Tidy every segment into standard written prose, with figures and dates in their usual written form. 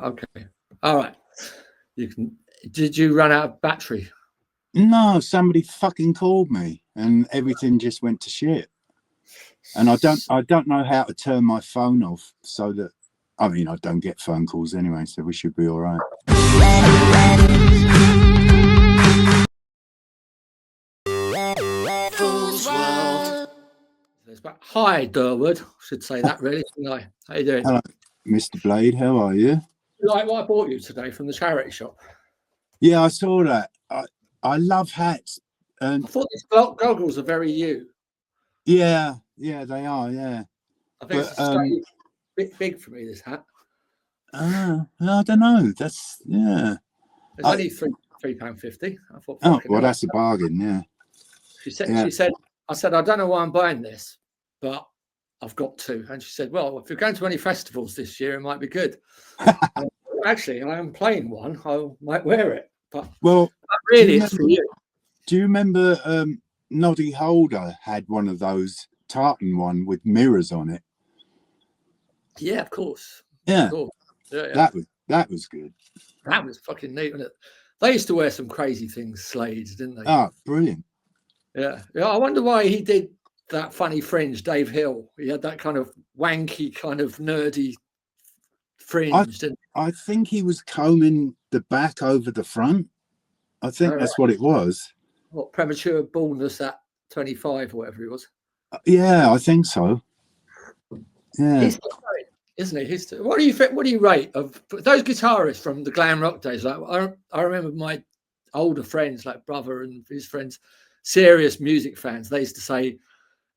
Okay. All right. You can. Did you run out of battery? No, somebody fucking called me and everything just went to shit. And I don't know how to turn my phone off so that, I mean, I don't get phone calls anyway, so we should be all right. Fool's World. Hi, Derwood. I should say that really, shouldn't I? How you doing? Hello, Mr. Blade. How are you? Like what I bought you today from the charity shop. Yeah, I saw that. I love hats. And I thought these goggles are very you. Yeah, they are. Yeah. I think it's a bit big for me, this hat. I don't know. That's It's only £3.50. I thought. Oh well, that's a bargain. Yeah. She said. I said, I don't know why I'm buying this, but I've got to. And she said, well, if you're going to any festivals this year, it might be good. Actually, I am playing one. I might wear it. But really, it's for you. Do you remember Noddy Holder had one of those tartan one with mirrors on it? Yeah, of course. Yeah. Of course. Yeah. That was good. That was fucking neat, wasn't it? They used to wear some crazy things, Slade, didn't they? Oh, brilliant. Yeah. I wonder why he did that funny fringe, Dave Hill. He had that kind of wanky, kind of nerdy fringe, didn't he? I think he was combing the back over the front. I think that's what it was. What, premature baldness at 25 or whatever he was? Yeah, I think so. Yeah. He's still going, isn't he? What do you rate of those guitarists from the glam rock days? Like I remember my older friends, like brother and his friends, serious music fans. They used to say,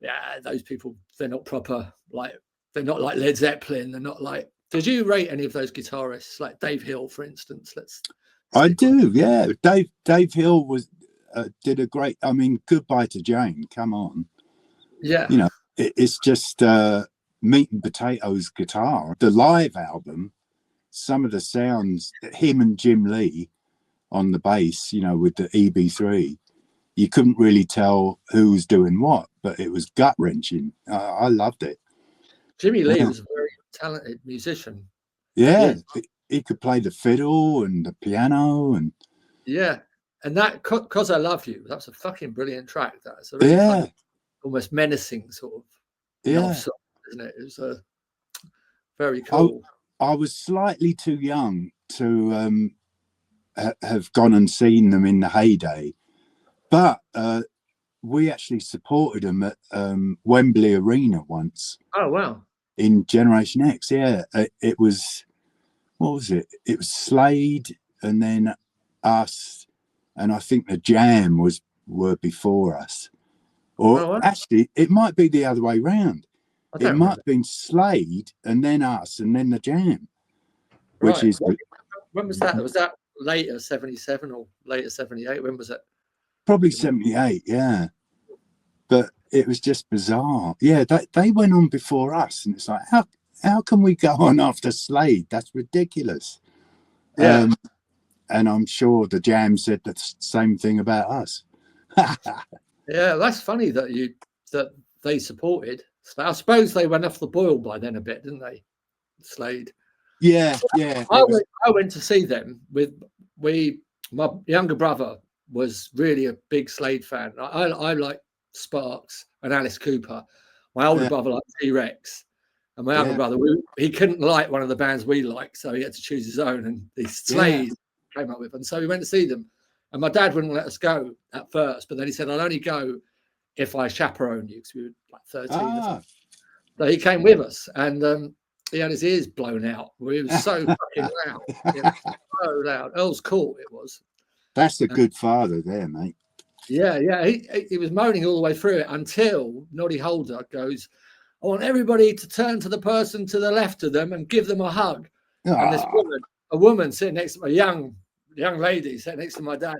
"Yeah, those people, they're not proper. Like they're not like Led Zeppelin. They're not like." Did you rate any of those guitarists, like Dave Hill, for instance? I do. Yeah, Dave Hill did a great. I mean, Goodbye to Jane. Come on. Yeah. You know, it's just meat and potatoes guitar. The live album, some of the sounds, him and Jim Lee on the bass, you know, with the EB3, you couldn't really tell who was doing what, but it was gut wrenching. I loved it. Jimmy Lee was a very talented musician. Yeah, he could play the fiddle and the piano and. Yeah, and that "Cause I Love You," that's a fucking brilliant track. That's a really kind of almost menacing sort of love song, isn't it? It was very cool. I was slightly too young to have gone and seen them in the heyday, but we actually supported them at Wembley Arena once. Oh wow! In Generation X, yeah, it was. What was it? It was Slade, and then us, and I think the Jam were before us. Or actually, it might be the other way round. It might have been Slade, and then us, and then the Jam. Which is when was that? Was that later 77 or later 78? When was it? Probably 78. Yeah, but it was just bizarre. Yeah, they went on before us, and it's like how can we go on after Slade? That's ridiculous. Yeah. And I'm sure the Jam said the same thing about us. Yeah, that's funny that they supported. I suppose they went off the boil by then a bit, didn't they? Slade. Yeah. I went to see them with my younger brother was really a big Slade fan. I like Sparks and Alice Cooper. My older brother liked T-Rex. And my younger brother, he couldn't like one of the bands we liked, so he had to choose his own. And the Slade came up with, and so we went to see them. And my dad wouldn't let us go at first, but then he said, "I'll only go if I chaperone you," because we were like 13. So he came with us, and he had his ears blown out. He was so fucking loud. It was so loud. Earl's Court, it was. That's a good father there, mate. Yeah. He was moaning all the way through it until Noddy Holder goes, "I want everybody to turn to the person to the left of them and give them a hug." And this woman sitting next to a young lady sitting next to my dad,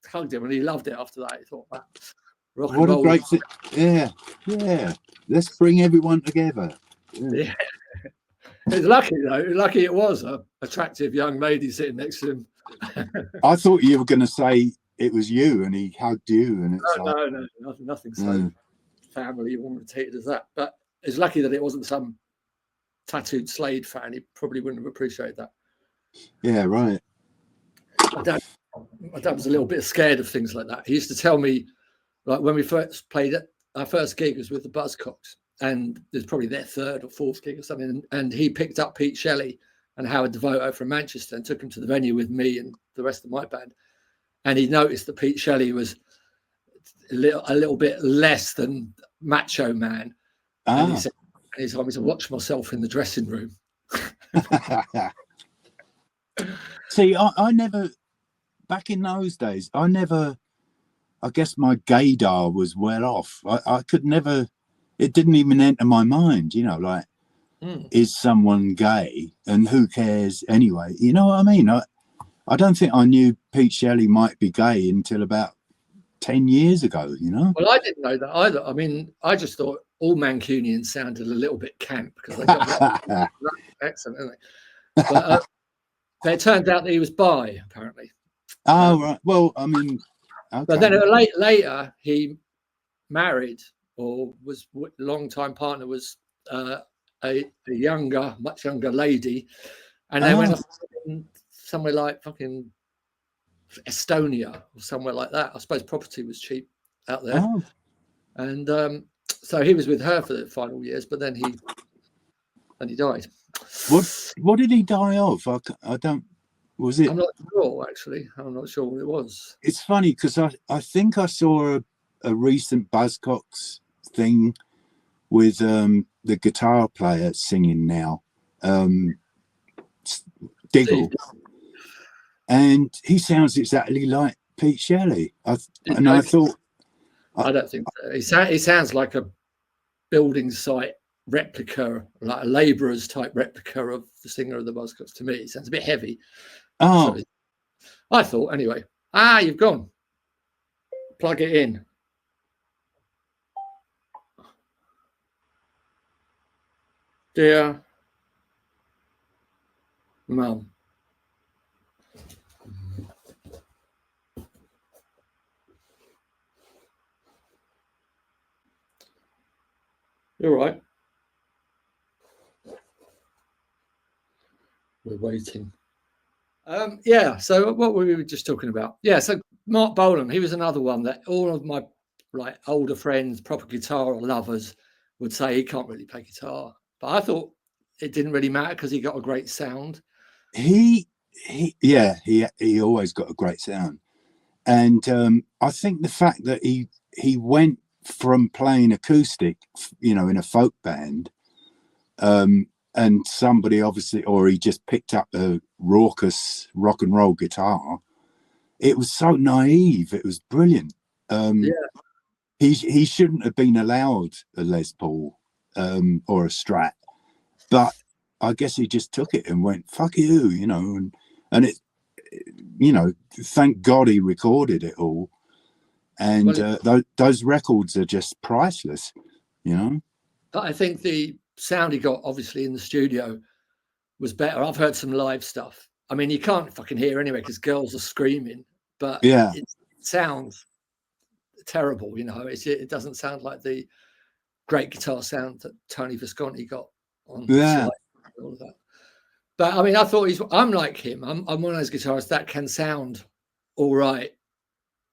hugged him, and he loved it after that. He thought, "Wow, rock and roll." What a great thing. Yeah. Let's bring everyone together. Yeah. It's lucky though. Lucky it was a attractive young lady sitting next to him. I thought you were going to say it was you and he hugged you. And it's no, nothing so family orientated as that. But it's lucky that it wasn't some tattooed Slade fan. He probably wouldn't have appreciated that. Yeah, right. My dad was a little bit scared of things like that. He used to tell me, like when we first played it, our first gig was with the Buzzcocks, and it was probably their third or fourth gig or something. And he picked up Pete Shelley and Howard Devoto from Manchester and took him to the venue with me and the rest of my band. And he noticed that Pete Shelley was a little bit less than macho man. And he told me to watch myself in the dressing room. See, I never, back in those days, I guess my gaydar was well off. I could never, it didn't even enter my mind, you know, like, is someone gay and who cares anyway? You know what I mean? I don't think I knew Pete Shelley might be gay until about 10 years ago, you know? Well, I didn't know that either. I mean, I just thought all Mancunians sounded a little bit camp because they got that accent, didn't they? But it turned out that he was bi, apparently. Oh, right. Well, I mean, okay. But then later he married, or was long-time partner was a younger, much younger lady, and they went off somewhere like fucking Estonia or somewhere like that. I suppose property was cheap out there. And so he was with her for the final years, but then he died. What did he die of? I don't. Was it? I'm not sure, actually. I'm not sure what it was. It's funny because I think I saw a recent Buzzcocks thing with the guitar player singing now, Diggle, and he sounds exactly like Pete Shelley. I thought. I don't think so. He sounds like a building site replica, like a labourer's type replica of the singer of the Buzzcocks. To me, it sounds a bit heavy. Oh, so I thought anyway. You've gone. Plug it in. Dear Mum. You're right. We're waiting. Yeah, so what were we just talking about? Yeah, so Mark Bolan, he was another one that all of my like older friends, proper guitar lovers would say he can't really play guitar. But I thought it didn't really matter because he got a great sound. He always got a great sound. And I think the fact that he went from playing acoustic, you know, in a folk band, and somebody obviously, or he just picked up a raucous rock and roll guitar. It was so naive. It was brilliant. He shouldn't have been allowed a Les Paul or a Strat, but I guess he just took it and went, fuck you, you know, and it, you know, thank God he recorded it all. And those records are just priceless, you know. I think the sound he got, obviously, in the studio was better. I've heard some live stuff. I mean, you can't fucking hear anyway because girls are screaming, but yeah, it sounds terrible, you know. It doesn't sound like the great guitar sound that Tony Visconti got on Slade, all of that. But I mean, I thought I'm like him. I'm one of those guitarists that can sound all right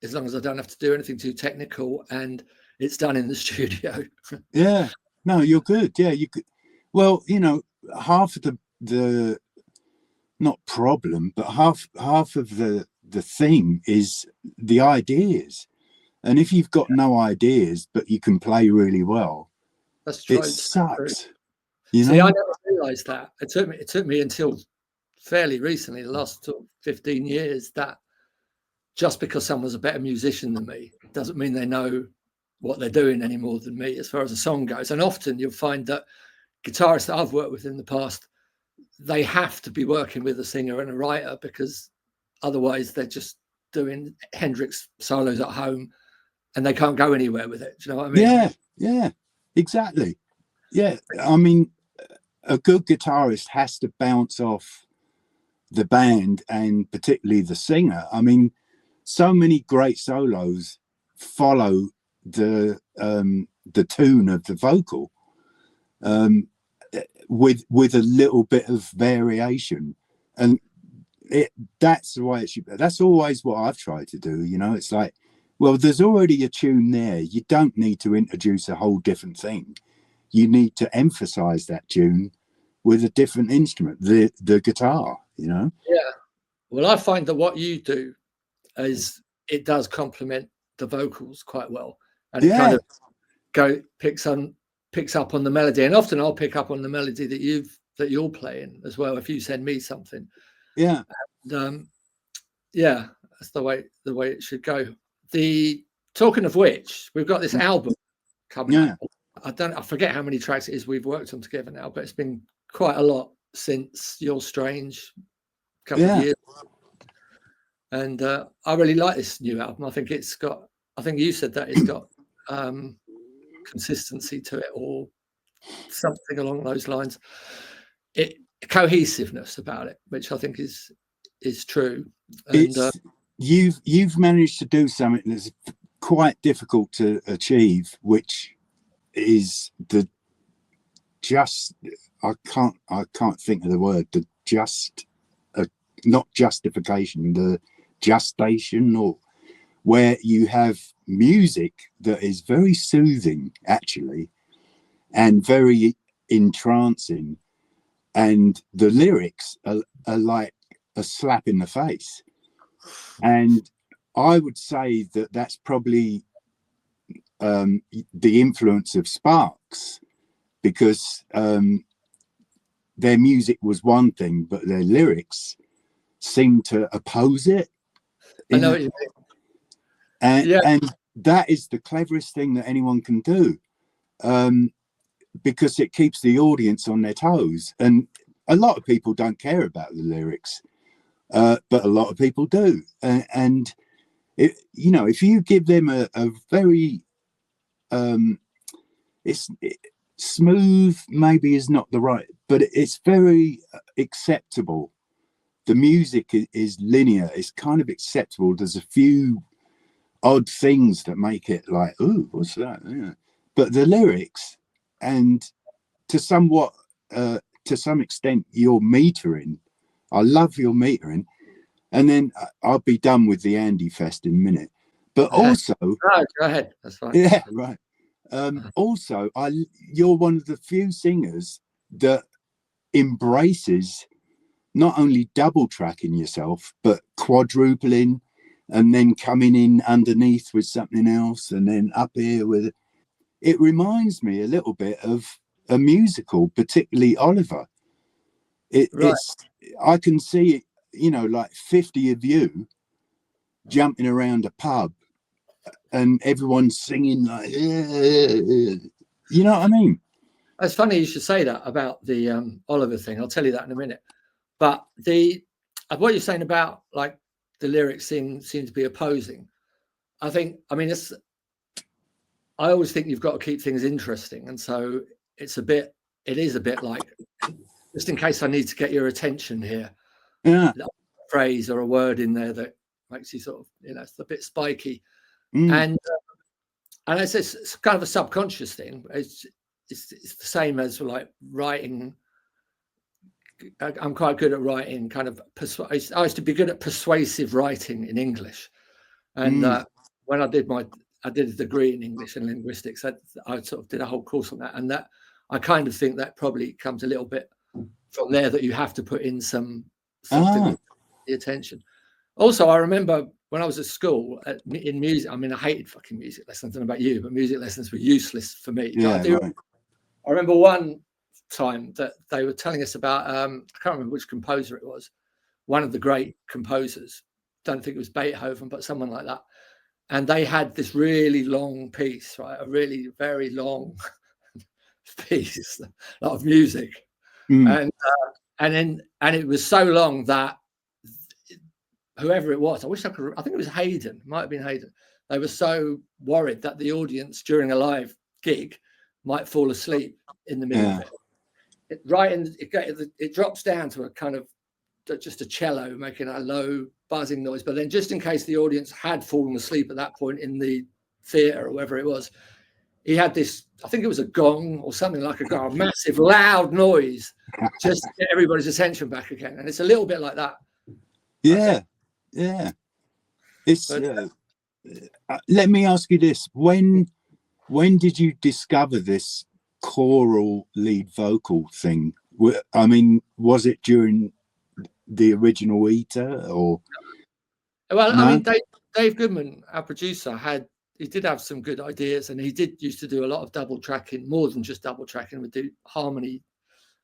as long as I don't have to do anything too technical and it's done in the studio. Yeah, no, you're good. Yeah, you could. Well, you know, half of the not problem, but half of the thing is the ideas. And if you've got no ideas but you can play really well, that's true. It sucks. You know? See, I never realised that. It took me until fairly recently, the last 15 years, that just because someone's a better musician than me doesn't mean they know what they're doing any more than me as far as a song goes. And often you'll find that guitarists that I've worked with in the past, they have to be working with a singer and a writer because otherwise they're just doing Hendrix solos at home and they can't go anywhere with it. Do you know what I mean? Yeah, exactly. Yeah, I mean, a good guitarist has to bounce off the band and particularly the singer. I mean, so many great solos follow the tune of the vocal with a little bit of variation, and that's the way it should be. That's always what I've tried to do. It's like, well, there's already a tune there. You don't need to introduce a whole different thing. You need to emphasize that tune with a different instrument, the guitar. Yeah. Well, I find that what you do is it does complement the vocals quite well, and it kind of picks up on the melody. And often I'll pick up on the melody that you're playing as well if you send me something. Yeah. And, that's the way it should go. Talking of which, we've got this album coming out. I forget how many tracks it is we've worked on together now, but it's been quite a lot since You're Strange a couple of years. And I really like this new album. I think you said that it's got consistency to it, or something along those lines. Cohesiveness about it, which I think is true. And you've managed to do something that's quite difficult to achieve, which is I can't think of the word, not justification, the gestation, or where you have music that is very soothing actually and very entrancing, and the lyrics are like a slap in the face. And I would say that that's probably the influence of Sparks, because their music was one thing, but their lyrics seemed to oppose it. I know what you mean. And that is the cleverest thing that anyone can do, because it keeps the audience on their toes. And a lot of people don't care about the lyrics, but a lot of people do. And if you give them a very smooth, maybe is not the right, but it's very acceptable. The music is linear. It's kind of acceptable. There's a few odd things that make it like, ooh, what's that? Yeah. But the lyrics, and to some extent, your metering. I love your metering. And then I'll be done with the Andy Fest in a minute. But also, go ahead. That's fine. Yeah, right. Also, you're one of the few singers that embraces not only double tracking yourself, but quadrupling, and then coming in underneath with something else, and then up here with. It reminds me a little bit of a musical, particularly Oliver. It's I can see it, like 50 of you jumping around a pub, and everyone's singing like, you know what I mean? It's funny you should say that about the Oliver thing. I'll tell you that in a minute. But what you're saying about like the lyrics seem to be opposing. I always think you've got to keep things interesting, and so it is a bit like, just in case I need to get your attention here. Yeah, a phrase or a word in there that makes you sort of, it's a bit spiky, and it's kind of a subconscious thing. It's the same as like writing. I'm quite good at writing kind of I used to be good at persuasive writing in English, and when I did a degree in English and linguistics, I sort of did a whole course on that, and that I kind of think that probably comes a little bit from there, that you have to put in something with the attention. Also, I remember when I was at school in music, I hated fucking music lessons. I don't know about you, but music lessons were useless for me. Yeah, I remember one time that they were telling us about, I can't remember which composer it was, one of the great composers. Don't think it was Beethoven, but someone like that. And they had this really long piece, right? A really very long piece, a lot of music. And it was so long that whoever it was, I think it was Haydn, might have been Haydn. They were so worried that the audience during a live gig might fall asleep in the middle of it. It drops down to a kind of just a cello making a low buzzing noise, but then just in case the audience had fallen asleep at that point in the theatre or wherever it was, he had this, I think it was a gong or something like a gong, a massive loud noise, just to get everybody's attention back again. And it's a little bit like that Yeah, yeah. It's. Let me ask you this: when did you discover this choral lead vocal thing? I mean, was it during the original Eater or? Well, No? I mean, Dave Goodman, our producer, he did have some good ideas, and he did used to do a lot of double tracking, more than just double tracking. Would do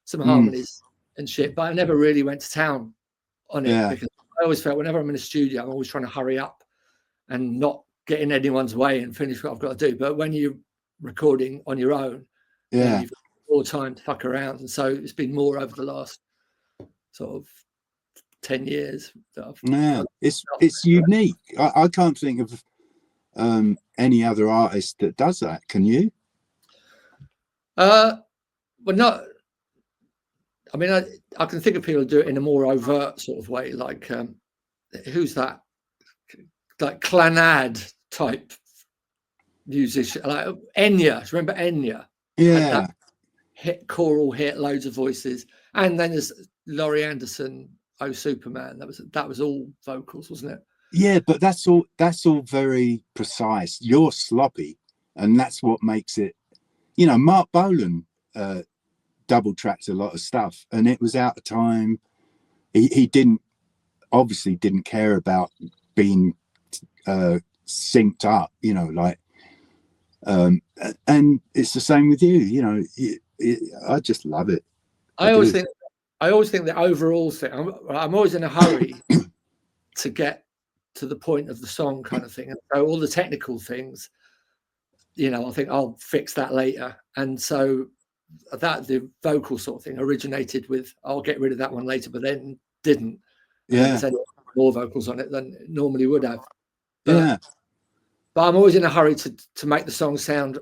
some harmonies and shit. But I never really went to town on it because I always felt whenever I'm in a studio, I'm always trying to hurry up and not get in anyone's way and finish what I've got to do. But when you're recording on your own, then you've got more time to fuck around. And so it's been more over the last sort of 10 years. It's unique. I can't think of any other artist that does that. Can you? Well, not. I mean, I can think of people who do it in a more overt sort of way, like who's that? Like Clannad type musician, like Enya. Remember Enya? Yeah. Choral hit, loads of voices, and then there's Laurie Anderson. Oh, Superman. That was all vocals, wasn't it? Yeah, but that's all very precise. You're sloppy, and that's what makes it. You know, Mark Bolan double tracked a lot of stuff, and it was out of time. He obviously didn't care about being synced up, you know, like and it's the same with you, you know. I just love it. I always think the overall thing, I'm always in a hurry to get to the point of the song kind of thing, and so all the technical things, you know, I think I'll fix that later. And so that the vocal sort of thing originated with I'll get rid of that one later, but then didn't. Yeah. More vocals on it than it normally would have. But I'm always in a hurry to make the song sound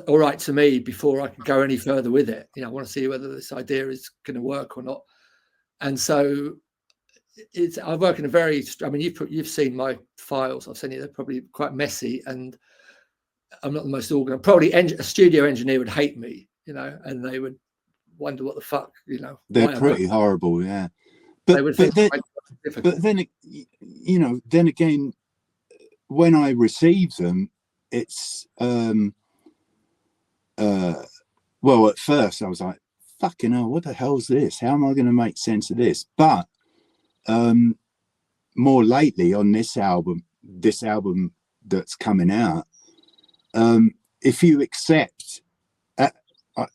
all right to me before I can go any further with it. You know, I want to see whether this idea is going to work or not. And so I work in a very. I mean, you've seen my files. I've seen it. They're probably quite messy, and I'm not the most organized. Probably a studio engineer would hate me, you know, and they would wonder what the fuck, you know. They're pretty horrible, yeah. But then, you know, then again, when I receive them, it's well, at first I was like, fucking hell, what the hell's this? How am I going to make sense of this? But more lately on this album that's coming out, if you accept,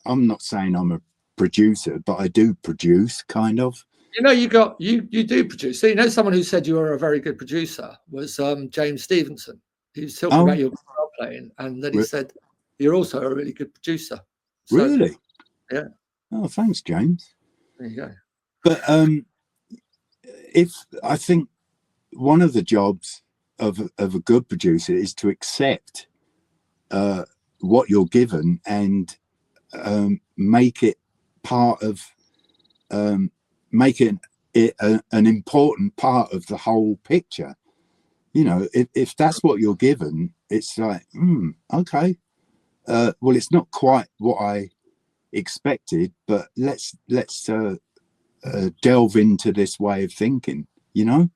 I'm not saying I'm a producer, but I do produce, kind of. You know, you do produce. So, you know, someone who said you were a very good producer was James Stevenson. He was talking about your guitar playing, and then he said you're also a really good producer. So, really? Yeah. Oh, thanks, James. There you go. But if I think one of the jobs of a good producer is to accept what you're given and make it part of making it an important part of the whole picture. You know, if that's what you're given, it's like, okay, well, it's not quite what I expected, but let's delve into this way of thinking, you know.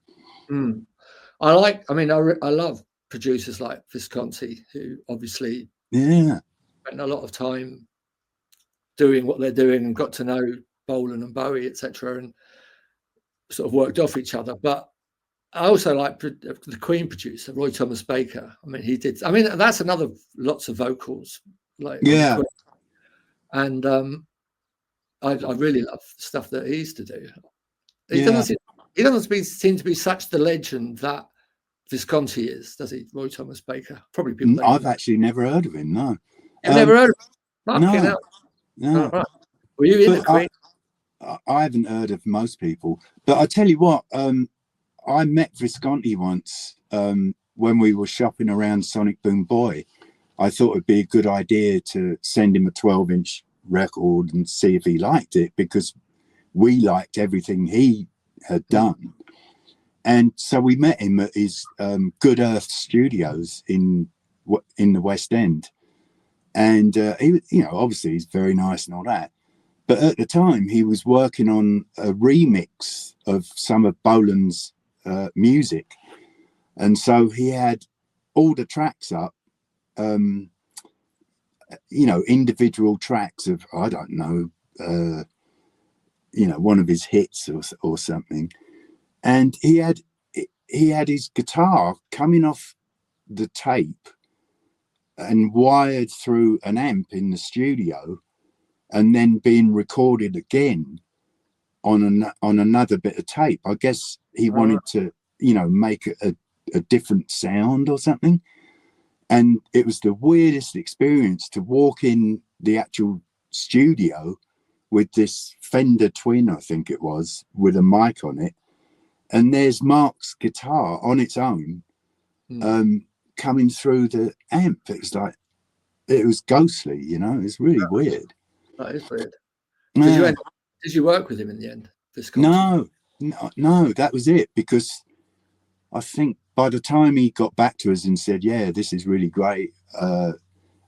I love producers like Visconti, who obviously spent a lot of time doing what they're doing and got to know Bolan and Bowie, etc., and sort of worked off each other. But I also like the Queen producer, Roy Thomas Baker. I mean, he did. I mean, that's another lots of vocals, like and I really love stuff that he used to do. He doesn't seem to be such the legend that Visconti is, does he? Roy Thomas Baker. Probably people. I've actually never heard of him. No, you've never heard of him? No. Oh, right. Were you in the Queen? I haven't heard of most people, but I tell you what, I met Visconti once when we were shopping around Sonic Boom Boy. I thought it'd be a good idea to send him a 12-inch record and see if he liked it, because we liked everything he had done. And so we met him at his Good Earth Studios in the West End. And he, you know, obviously he's very nice and all that. But at the time, he was working on a remix of some of Bolan's music. And so he had all the tracks up, individual tracks of, I don't know, one of his hits or something. And he had his guitar coming off the tape and wired through an amp in the studio, and then being recorded again on another bit of tape. I guess he wanted to, make a different sound or something. And it was the weirdest experience to walk in the actual studio with this Fender Twin, I think it was, with a mic on it. And there's Mark's guitar on its own, coming through the amp. It was ghostly, it's really weird. That is weird. Did you work with him in the end? No, that was it, because I think by the time he got back to us and said, yeah, this is really great, I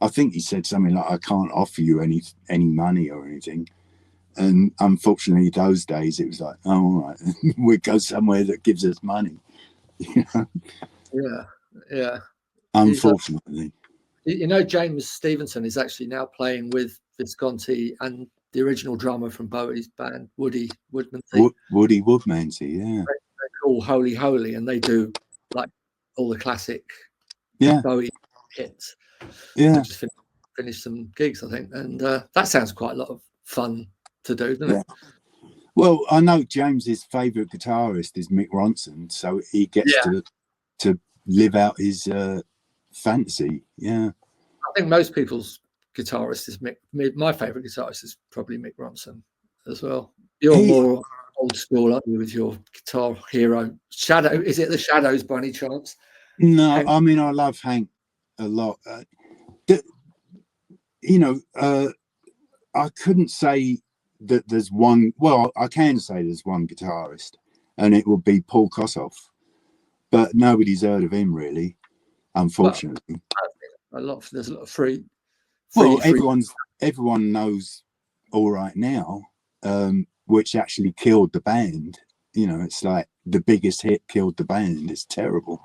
think he said something like, I can't offer you any money or anything. And unfortunately, those days, it was like, oh, all right, we'll go somewhere that gives us money. Yeah. Unfortunately. James Stevenson is actually now playing with Visconti and the original drummer from Bowie's band, Woody Woodmansey. Woody Woodmansey, yeah. They're called Holy Holy, and they do like all the classic Bowie hits. Yeah. They just finished some gigs, I think, and that sounds quite a lot of fun to do, doesn't it? Well, I know James's favourite guitarist is Mick Ronson, so he gets to live out his fantasy. Yeah. I think most people's guitarist is Mick. My favourite guitarist is probably Mick Ronson as well. You're more old school, aren't you, with your Guitar Hero Shadow? Is it the Shadows by any chance? No, I mean, I love Hank a lot. I couldn't say that there's one. Well, I can say there's one guitarist, and it would be Paul Kossoff, but nobody's heard of him really, unfortunately. There's a lot of free. Well, everyone knows All Right Now, which actually killed the band. It's like the biggest hit killed the band. It's terrible.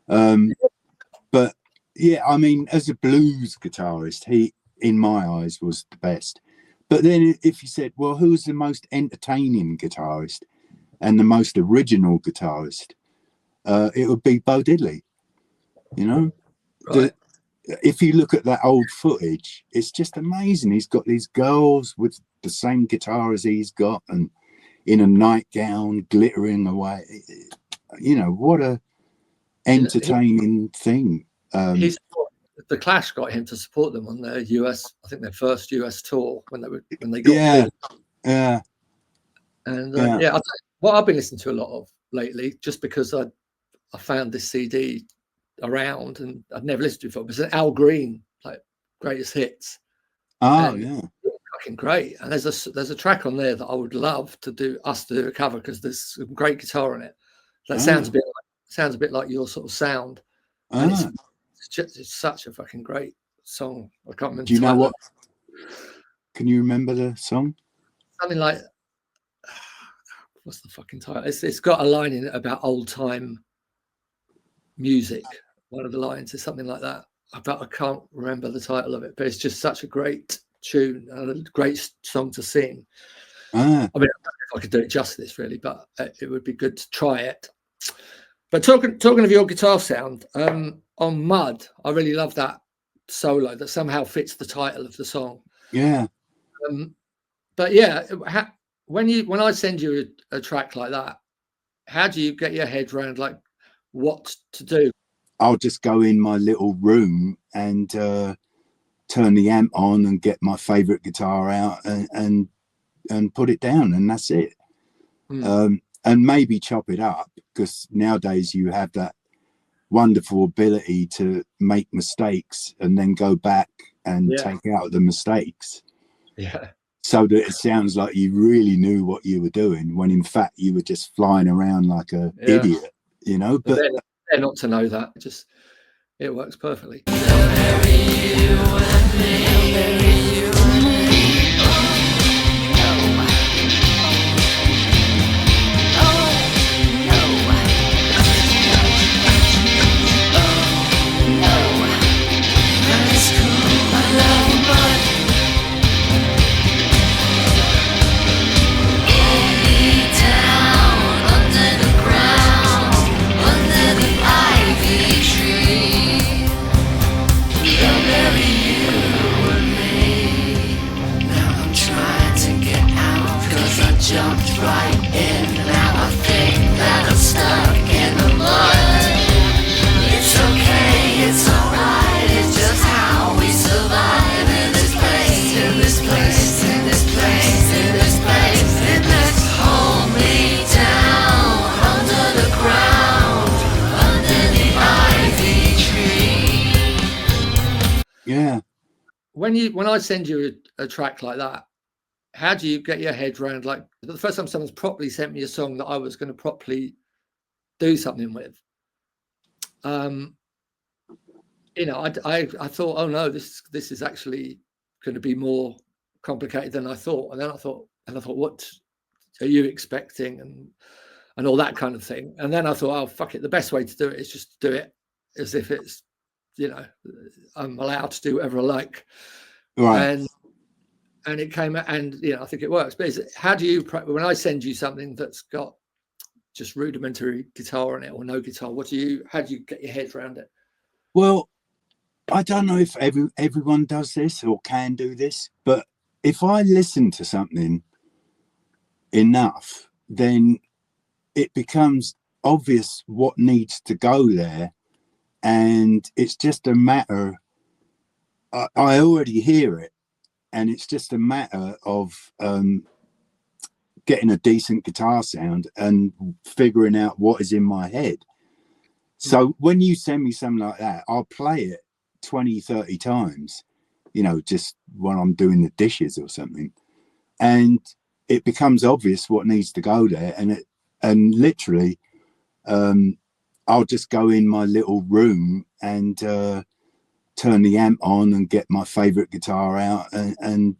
But yeah, I mean, as a blues guitarist, he, in my eyes, was the best. But then if you said, well, who's the most entertaining guitarist and the most original guitarist, it would be Bo Diddley. Right. If you look at that old footage, it's just amazing. He's got these girls with the same guitar as he's got, and in a nightgown, glittering away. What a entertaining thing. The Clash got him to support them on their their first US tour when they got Yeah. And what I've been listening to a lot of lately, just because I found this CD around and I'd never listened to it before, but it's Al Green, like greatest hits. Fucking great. And there's a track on there that I would love to do a cover, because there's some great guitar on it. That sounds a bit like your sort of sound. And it's such a fucking great song. I can't remember. Do you know what? Can you remember the song? Something like, what's the fucking title? It's got a line in it about old time music. One of the lines is something like that. But I can't remember the title of it. But it's just such a great tune and a great song to sing. I mean, I don't know if I could do it justice, really, but it would be good to try it. But talking of your guitar sound, on Mud, I really love that solo that somehow fits the title of the song. Yeah. But yeah, when I send you a track like that, how do you get your head around like what to do? I'll just go in my little room and turn the amp on and get my favorite guitar out and put it down, and that's it. And maybe chop it up, because nowadays you have that wonderful ability to make mistakes and then go back and take out the mistakes. Yeah. So that it sounds like you really knew what you were doing, when in fact you were just flying around like a idiot, But they're not to know that. It works perfectly. jumped right in. Now I think that I'm stuck in the mud. It's okay, it's alright, it's just how we survive in this place, in this place, in this place, in this place, in this. Hold me down under the ground, under the ivy tree. Yeah. When I send you a track like that, how do you get your head around, like, the first time someone's properly sent me a song that I was going to properly do something with, you know, I thought, oh no, this is actually going to be more complicated than I thought. And then I thought, what are you expecting, and all that kind of thing. And then I thought, oh fuck it, the best way to do it is just do it as if it's, you know, I'm allowed to do whatever I like. Right. And it came out, and you know, I think it works. But how do you, when I send you something that's got just rudimentary guitar on it or no guitar, how do you get your head around it? Well, I don't know if everyone does this or can do this, but if I listen to something enough, then it becomes obvious what needs to go there, and it's just a matter, I already hear it, and it's just a matter of getting a decent guitar sound and figuring out what is in my head. So when you send me something like that, I'll play it 20, 30 times, you know, just when I'm doing the dishes or something, and it becomes obvious what needs to go there. And literally, I'll just go in my little room and turn the amp on and get my favorite guitar out and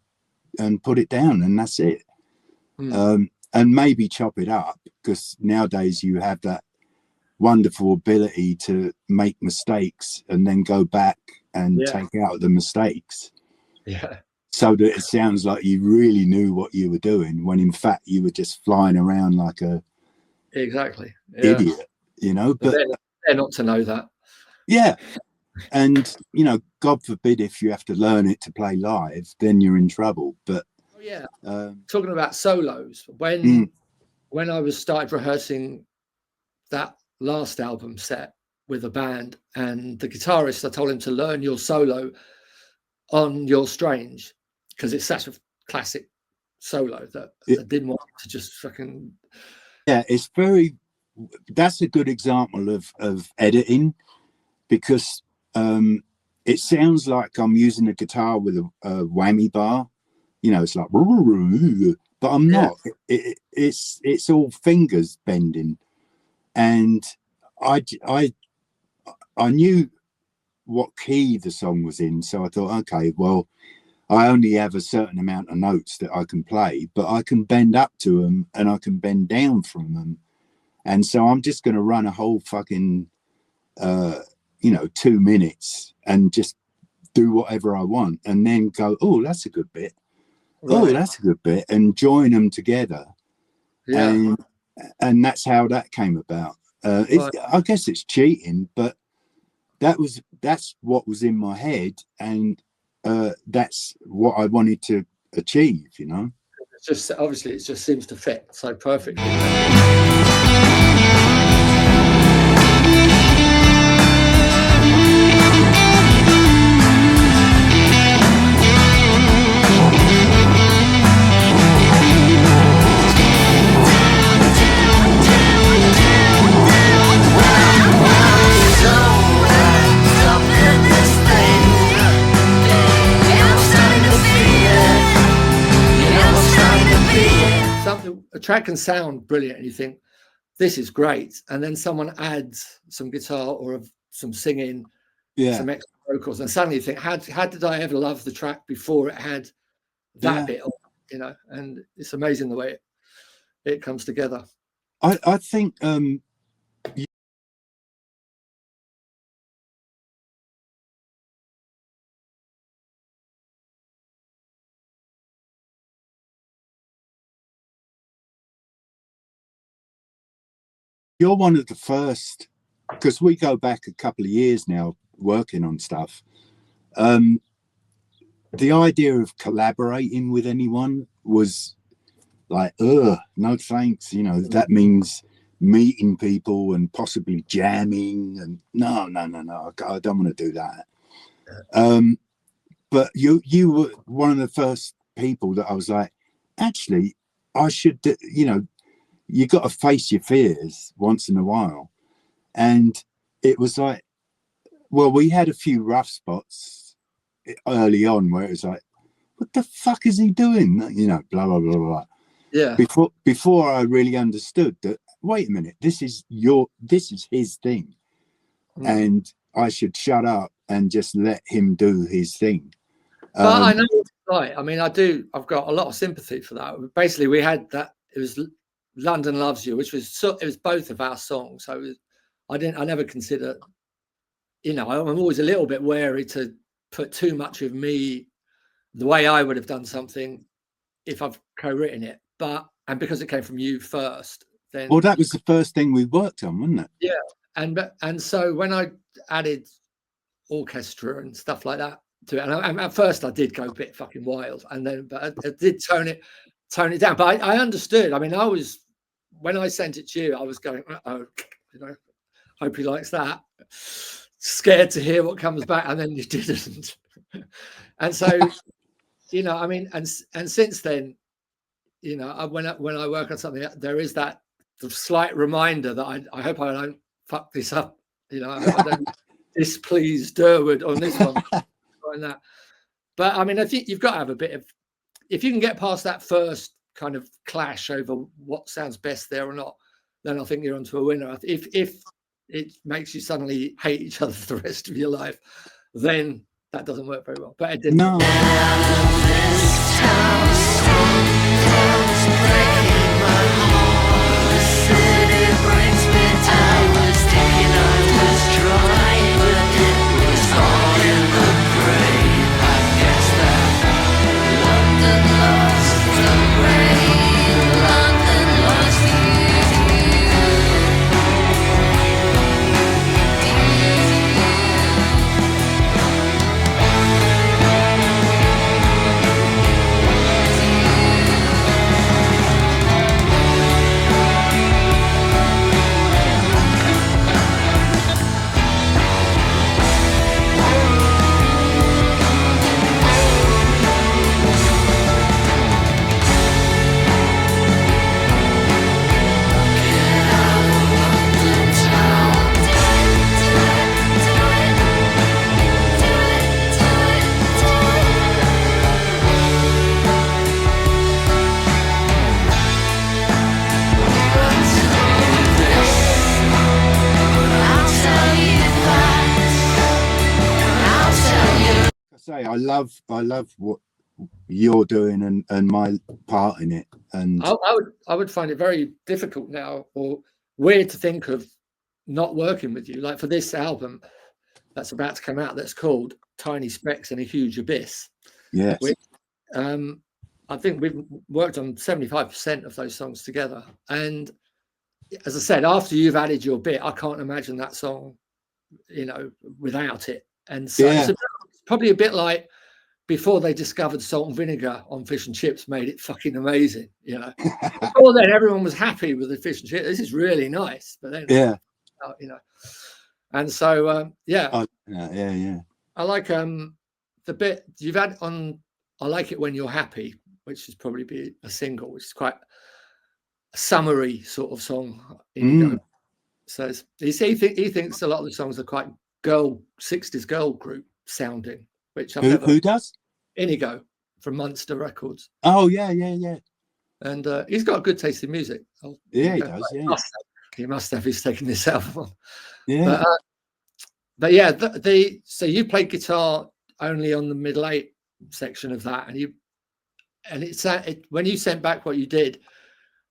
put it down, and that's it. And maybe chop it up, because nowadays you have that wonderful ability to make mistakes and then go back and take out the mistakes, so that it sounds like you really knew what you were doing, when in fact you were just flying around like a idiot, you know. But they're not to know that. And you know, God forbid if you have to learn it to play live, then you're in trouble. But talking about solos, when I started rehearsing that last album set with a band, and the guitarist, I told him to learn your solo on You're Strange, because it's such a classic solo that I didn't want to just fucking. It's that's a good example of editing, because it sounds like I'm using a guitar with a whammy bar, you know, it's like, but I'm not. It's all fingers bending, and I knew what key the song was in, so I thought, okay, well, I only have a certain amount of notes that I can play, but I can bend up to them and I can bend down from them, and so I'm just going to run a whole fucking 2 minutes and just do whatever I want, and then go, oh, that's a good bit, oh, that's a good bit, and join them together. And that's how that came about. I guess it's cheating, but that's what was in my head, and that's what I wanted to achieve, you know. It's just, obviously it just seems to fit so perfectly. A track can sound brilliant and you think this is great, and then someone adds some guitar or some singing, some extra vocals, and suddenly you think, how did I ever love the track before it had that bit, you know? And it's amazing the way it comes together. I think you're one of the first, because we go back a couple of years now working on stuff. The idea of collaborating with anyone was like, no thanks. You know, that means meeting people and possibly jamming, and no, I don't want to do that. But you were one of the first people that I was like, actually, I should, you know, you got to face your fears once in a while. And it was like, well, we had a few rough spots early on where it was like, what the fuck is he doing? You know, blah, blah, blah, blah. Yeah. Before I really understood that, wait a minute, this is his thing. And I should shut up and just let him do his thing. But I know what it's like. I mean, I've got a lot of sympathy for that. Basically, we had that, it was London Loves You, which was, it was both of our songs. So I never consider, you know, I'm always a little bit wary to put too much of me the way I would have done something if I've co-written it. And because it came from you first, then. Well, that was the first thing we worked on, wasn't it? Yeah. And so when I added orchestra and stuff like that to it, and at first I did go a bit fucking wild, but I did tone it down. But I understood. I mean, when I sent it to you, I was going, you know, hope he likes that. Scared to hear what comes back, and then you didn't. And so, you know, I mean, and since then, you know, when I work on something, there is that slight reminder that I hope I don't fuck this up. You know, I hope I don't displease Derwood on this one. On that. But I mean, I think you've got to have a bit of, if you can get past that first kind of clash over what sounds best there or not, then I think you're onto a winner. If it makes you suddenly hate each other for the rest of your life, then that doesn't work very well. But it didn't. No. I love what you're doing and my part in it. And I would find it very difficult now, or weird to think of not working with you. Like for this album that's about to come out, that's called Tiny Specks in a Huge Abyss. Yes. Which, I think we've worked on 75% of those songs together. And as I said, after you've added your bit, I can't imagine that song, you know, without it. And so it's probably a bit like before they discovered salt and vinegar on fish and chips made it fucking amazing, you know. Before then, everyone was happy with the fish and chips. This is really nice, but then, you know. And so, I like the bit you've had on. I like it when you're happy, which is probably be a single, which is quite a summery sort of song. So he thinks a lot of the songs are quite 60s girl group sounding, which who does? Inigo from Munster Records. Oh yeah. And he's got a good taste in music. He does. Yeah, he must have. He's taken this album on. Yeah, but yeah, so you played guitar only on the middle 8 section of that, and when you sent back what you did,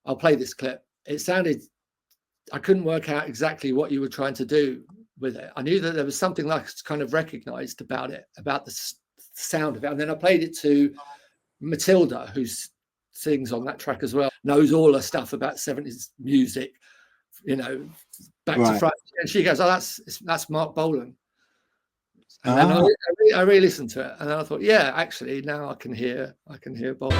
I'll play this clip. It sounded, I couldn't work out exactly what you were trying to do with it. I knew that there was something like kind of recognized about it, about the sound of it. And then I played it to Matilda, who sings on that track as well, knows all her stuff about 70s music, you know, back to front. And she goes, "Oh, that's Mark Bolan." And then I re-listened to it, and then I thought, yeah, actually, now I can hear Bolan.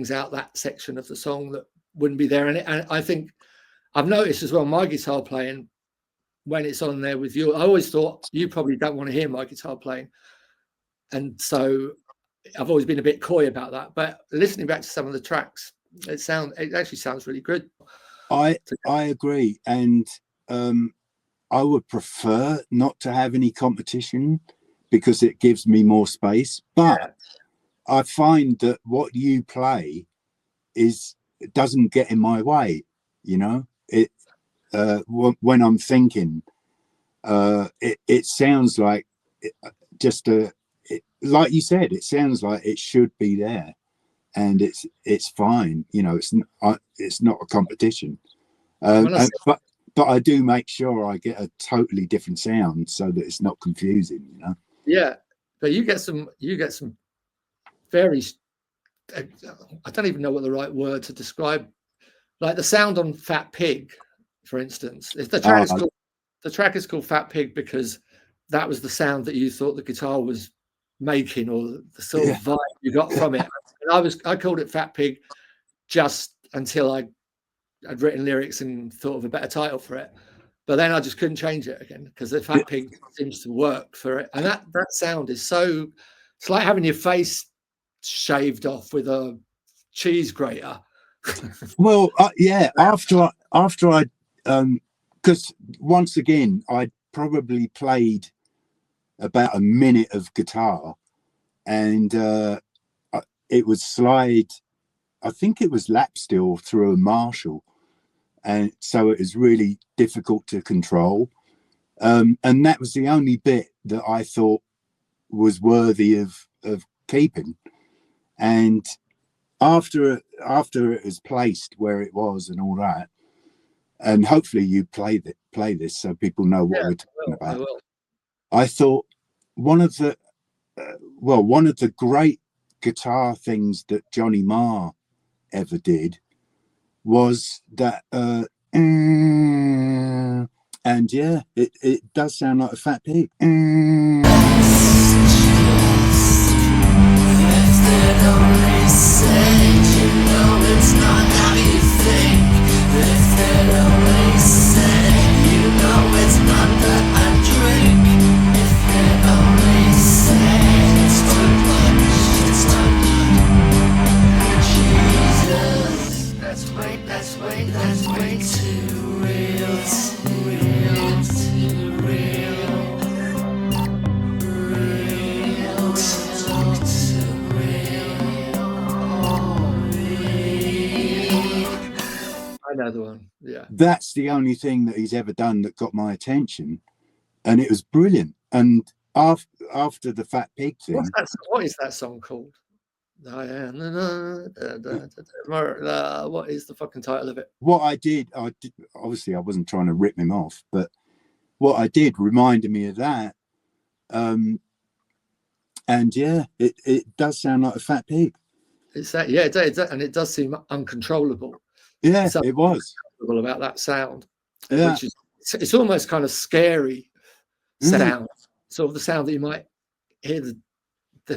brings out that section of the song that wouldn't be there. And I think I've noticed as well, my guitar playing, when it's on there with you, I always thought you probably don't want to hear my guitar playing. And so I've always been a bit coy about that. But listening back to some of the tracks, it actually sounds really good. I agree. And I would prefer not to have any competition because it gives me more space. But I find that what you play it doesn't get in my way, you know. It when I'm thinking, it sounds like like you said, it sounds like it should be there, and it's fine, you know. It's not a competition, but I do make sure I get a totally different sound so that it's not confusing, you know. Yeah, but you get some very, I don't even know what the right word to describe, like the sound on Fat Pig, for instance. If the track is called Fat Pig because that was the sound that you thought the guitar was making, or the sort of vibe you got from it. And I called it Fat Pig just until I'd written lyrics and thought of a better title for it. But then I just couldn't change it again because the Fat Pig seems to work for it. And that sound is so, it's like having your face shaved off with a cheese grater. Well, after I because once again I probably played about a minute of guitar, and it was Slade, I think it was lap steel through a Marshall, and so it was really difficult to control, and that was the only bit that I thought was worthy of keeping. And after it was placed where it was and all that, and hopefully you play this so people know what we're talking about. I thought one of the great guitar things that Johnny Marr ever did was that and it does sound like a Fat Pig. It's not how you think. If they'd only said, you know it's not that I drink. If they'd only said, it's too much, it's too much. Jesus, that's way too real, too real, too real, real, too real. Another one, yeah. That's the only thing that he's ever done that got my attention, and it was brilliant. And after the Fat Pig thing, what is that song called? What is the fucking title of it? What I did obviously I wasn't trying to rip him off, but what I did reminded me of that. And it does sound like a Fat Pig. It's that, yeah, and it does seem uncontrollable. Yeah, it was about that sound. Yeah, which is, it's almost kind of scary sound, sort of the sound that you might hear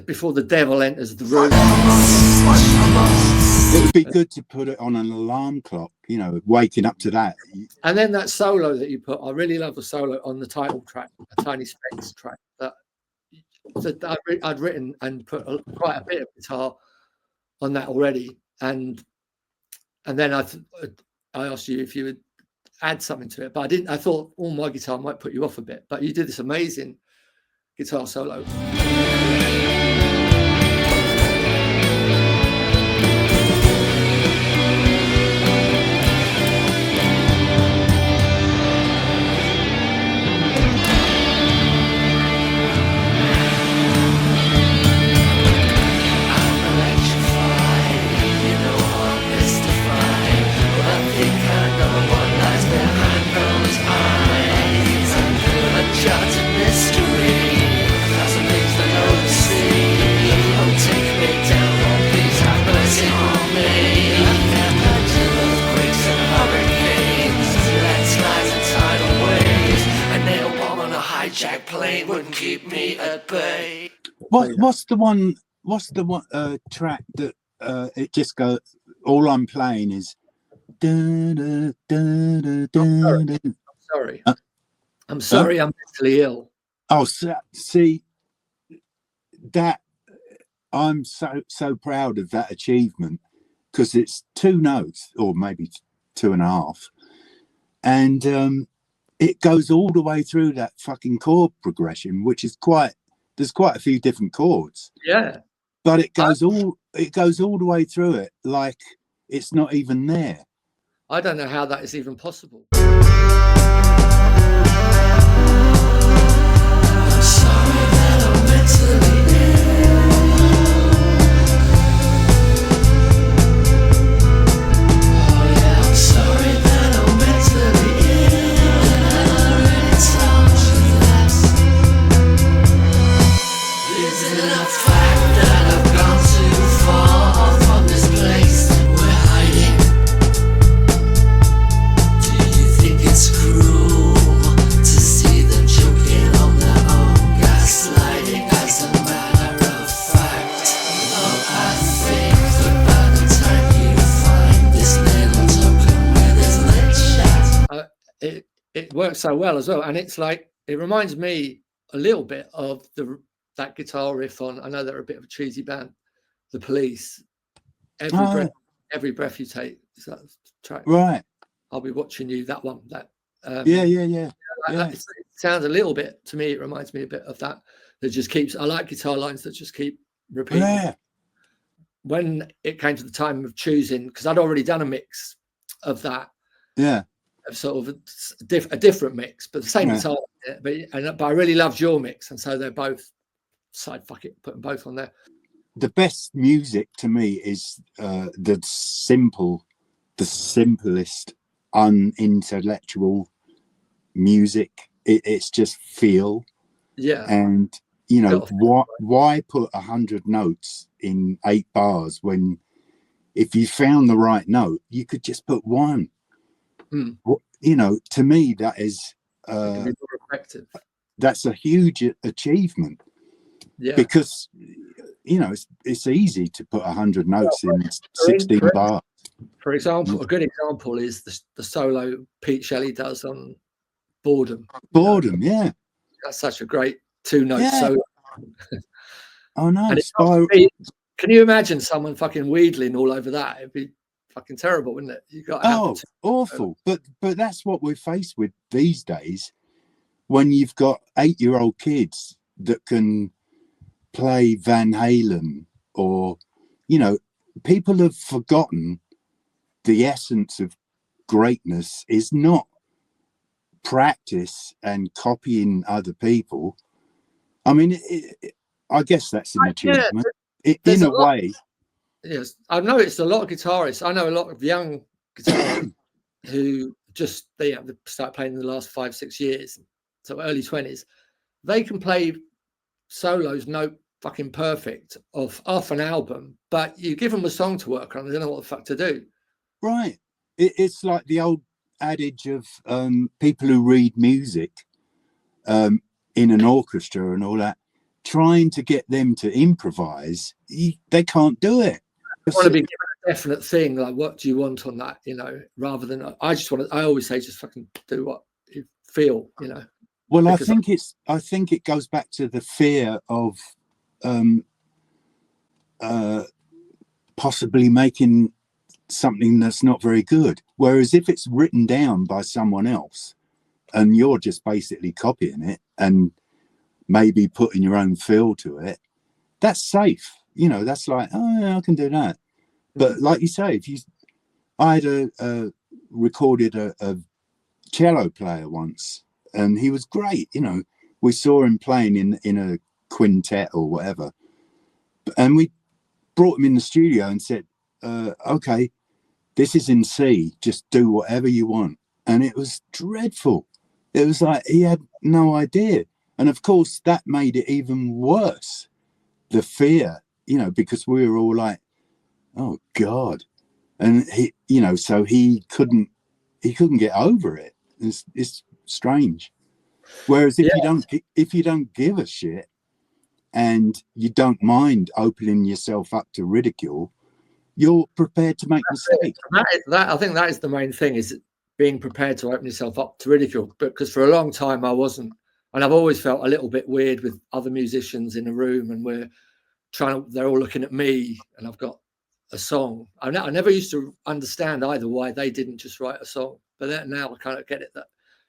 before the devil enters the room. It would be good to put it on an alarm clock, you know, waking up to that. And then that solo that you put, I really love the solo on the title track, a Tiny Specs track that I'd written and put quite a bit of guitar on that already, and then I asked you if you would add something to it, but I didn't. I thought all my guitar might put you off a bit, but you did this amazing guitar solo. Plane wouldn't keep me at bay. What's the one track that it just goes. All I'm playing is. Da, da, da, Sorry. I'm sorry. I'm mentally ill. Oh, see, that I'm so proud of that achievement, because it's 2 notes, or maybe 2.5, and it goes all the way through that fucking chord progression, which is there's quite a few different chords. Yeah. But it goes all the way through it like it's not even there. I don't know how that is even possible. I'm sorry that I'm mentally I'm sorry that I'm mentally ill, and I already told you that. Is it a fact that I've gone too far from this place we're hiding? Do you think it's cruel to see them choking on their own, gaslighting as a matter of fact? Oh, I think that by the time you find this little token with his lit shut, It works so well as well, and it's like, it reminds me a little bit of that guitar riff on, I know they're a bit of a cheesy band, The Police. Every breath you take is that track. Right. I'll be watching you. That one. That. Yeah. It sounds a little bit, to me, it reminds me a bit of that. That just keeps. I like guitar lines that just keep repeating. Yeah. When it came to the time of choosing, because I'd already done a mix of that. Yeah. Of sort of a different mix, but the same guitar. But I really loved your mix, and so they're both. Side fuck it, put them both on there. The best music to me is the simplest, unintellectual music. It's just feel. Yeah. And why put 100 notes in 8 bars when, if you found the right note, you could just put one. To me, that is more effective. That's a huge achievement. Yeah. Because it's easy to put 100 notes in 16 bars. For example, a good example is the solo Pete Shelley does on Boredom. Yeah. That's such a great 2-note solo. Oh no. Can you imagine someone fucking wheedling all over that? It'd be fucking terrible, wouldn't it? You got awful. But that's what we're faced with these days, when you've got 8-year-old kids that can play Van Halen, or people have forgotten the essence of greatness is not practice and copying other people. I mean, I guess that's an achievement in a way. Yes, I've noticed a lot of guitarists. I know a lot of young guitarists who just they start playing in the last 5-6 years, so early 20s. They can play solos note fucking perfect off an album, but you give them a song to work on, they don't know what the fuck to do. Right. It's like the old adage of people who read music in an orchestra and all that, trying to get them to improvise, they can't do it. I want to be given a definite thing, like what do you want on that, rather than I always say just fucking do what you feel, Well, I think it goes back to the fear of possibly making something that's not very good. Whereas if it's written down by someone else and you're just basically copying it and maybe putting your own feel to it, that's safe. That's like, oh yeah, I can do that. But like you say, I had recorded a cello player once, and he was great. We saw him playing in a quintet or whatever, and we brought him in the studio and said, okay, this is in C, just do whatever you want. And it was dreadful. It was like he had no idea. And of course that made it even worse, the fear, because we were all like, oh God. And he, so he couldn't get over it. It's strange. Whereas if you don't give a shit and you don't mind opening yourself up to ridicule, You're prepared to make mistakes. I think that is the main thing, is being prepared to open yourself up to ridicule. Because for a long time I wasn't, and I've always felt a little bit weird with other musicians in a room, and they're all looking at me, and I've got a song. I never used to understand either why they didn't just write a song, but now I kind of get it, that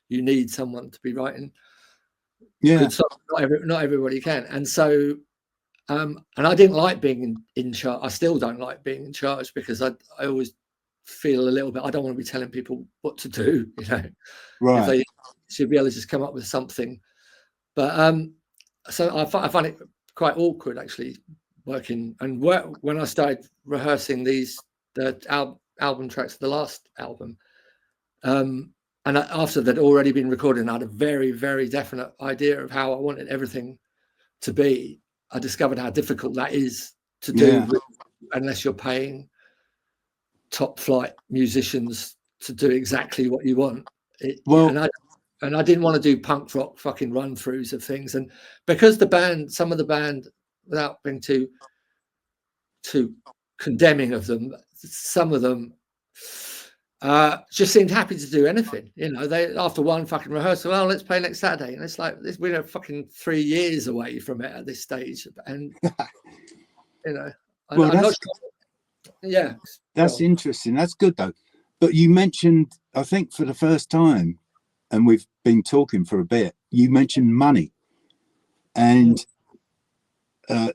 you need someone to be writing good songs. Not everybody can, and so and I didn't like being in charge. I still don't like being in charge, because I always feel a little bit, I don't want to be telling people what to do, Right. If they should be able to just come up with something. But so I find it quite awkward, actually, working. And when I started rehearsing the album tracks for the last album, and after they'd already been recorded, I had a very, very definite idea of how I wanted everything to be. I discovered how difficult that is to do, unless you're paying top flight musicians to do exactly what you want. And I didn't want to do punk rock fucking run throughs of things. And because some of the band, without being too condemning of them, some of them just seemed happy to do anything. They, after one fucking rehearsal, well, let's play next Saturday. And it's like, we're fucking 3 years away from it at this stage. And, well, I'm not sure. Yeah. That's interesting. That's good, though. But you mentioned, I think for the first time, and we've been talking for a bit, you mentioned money. And,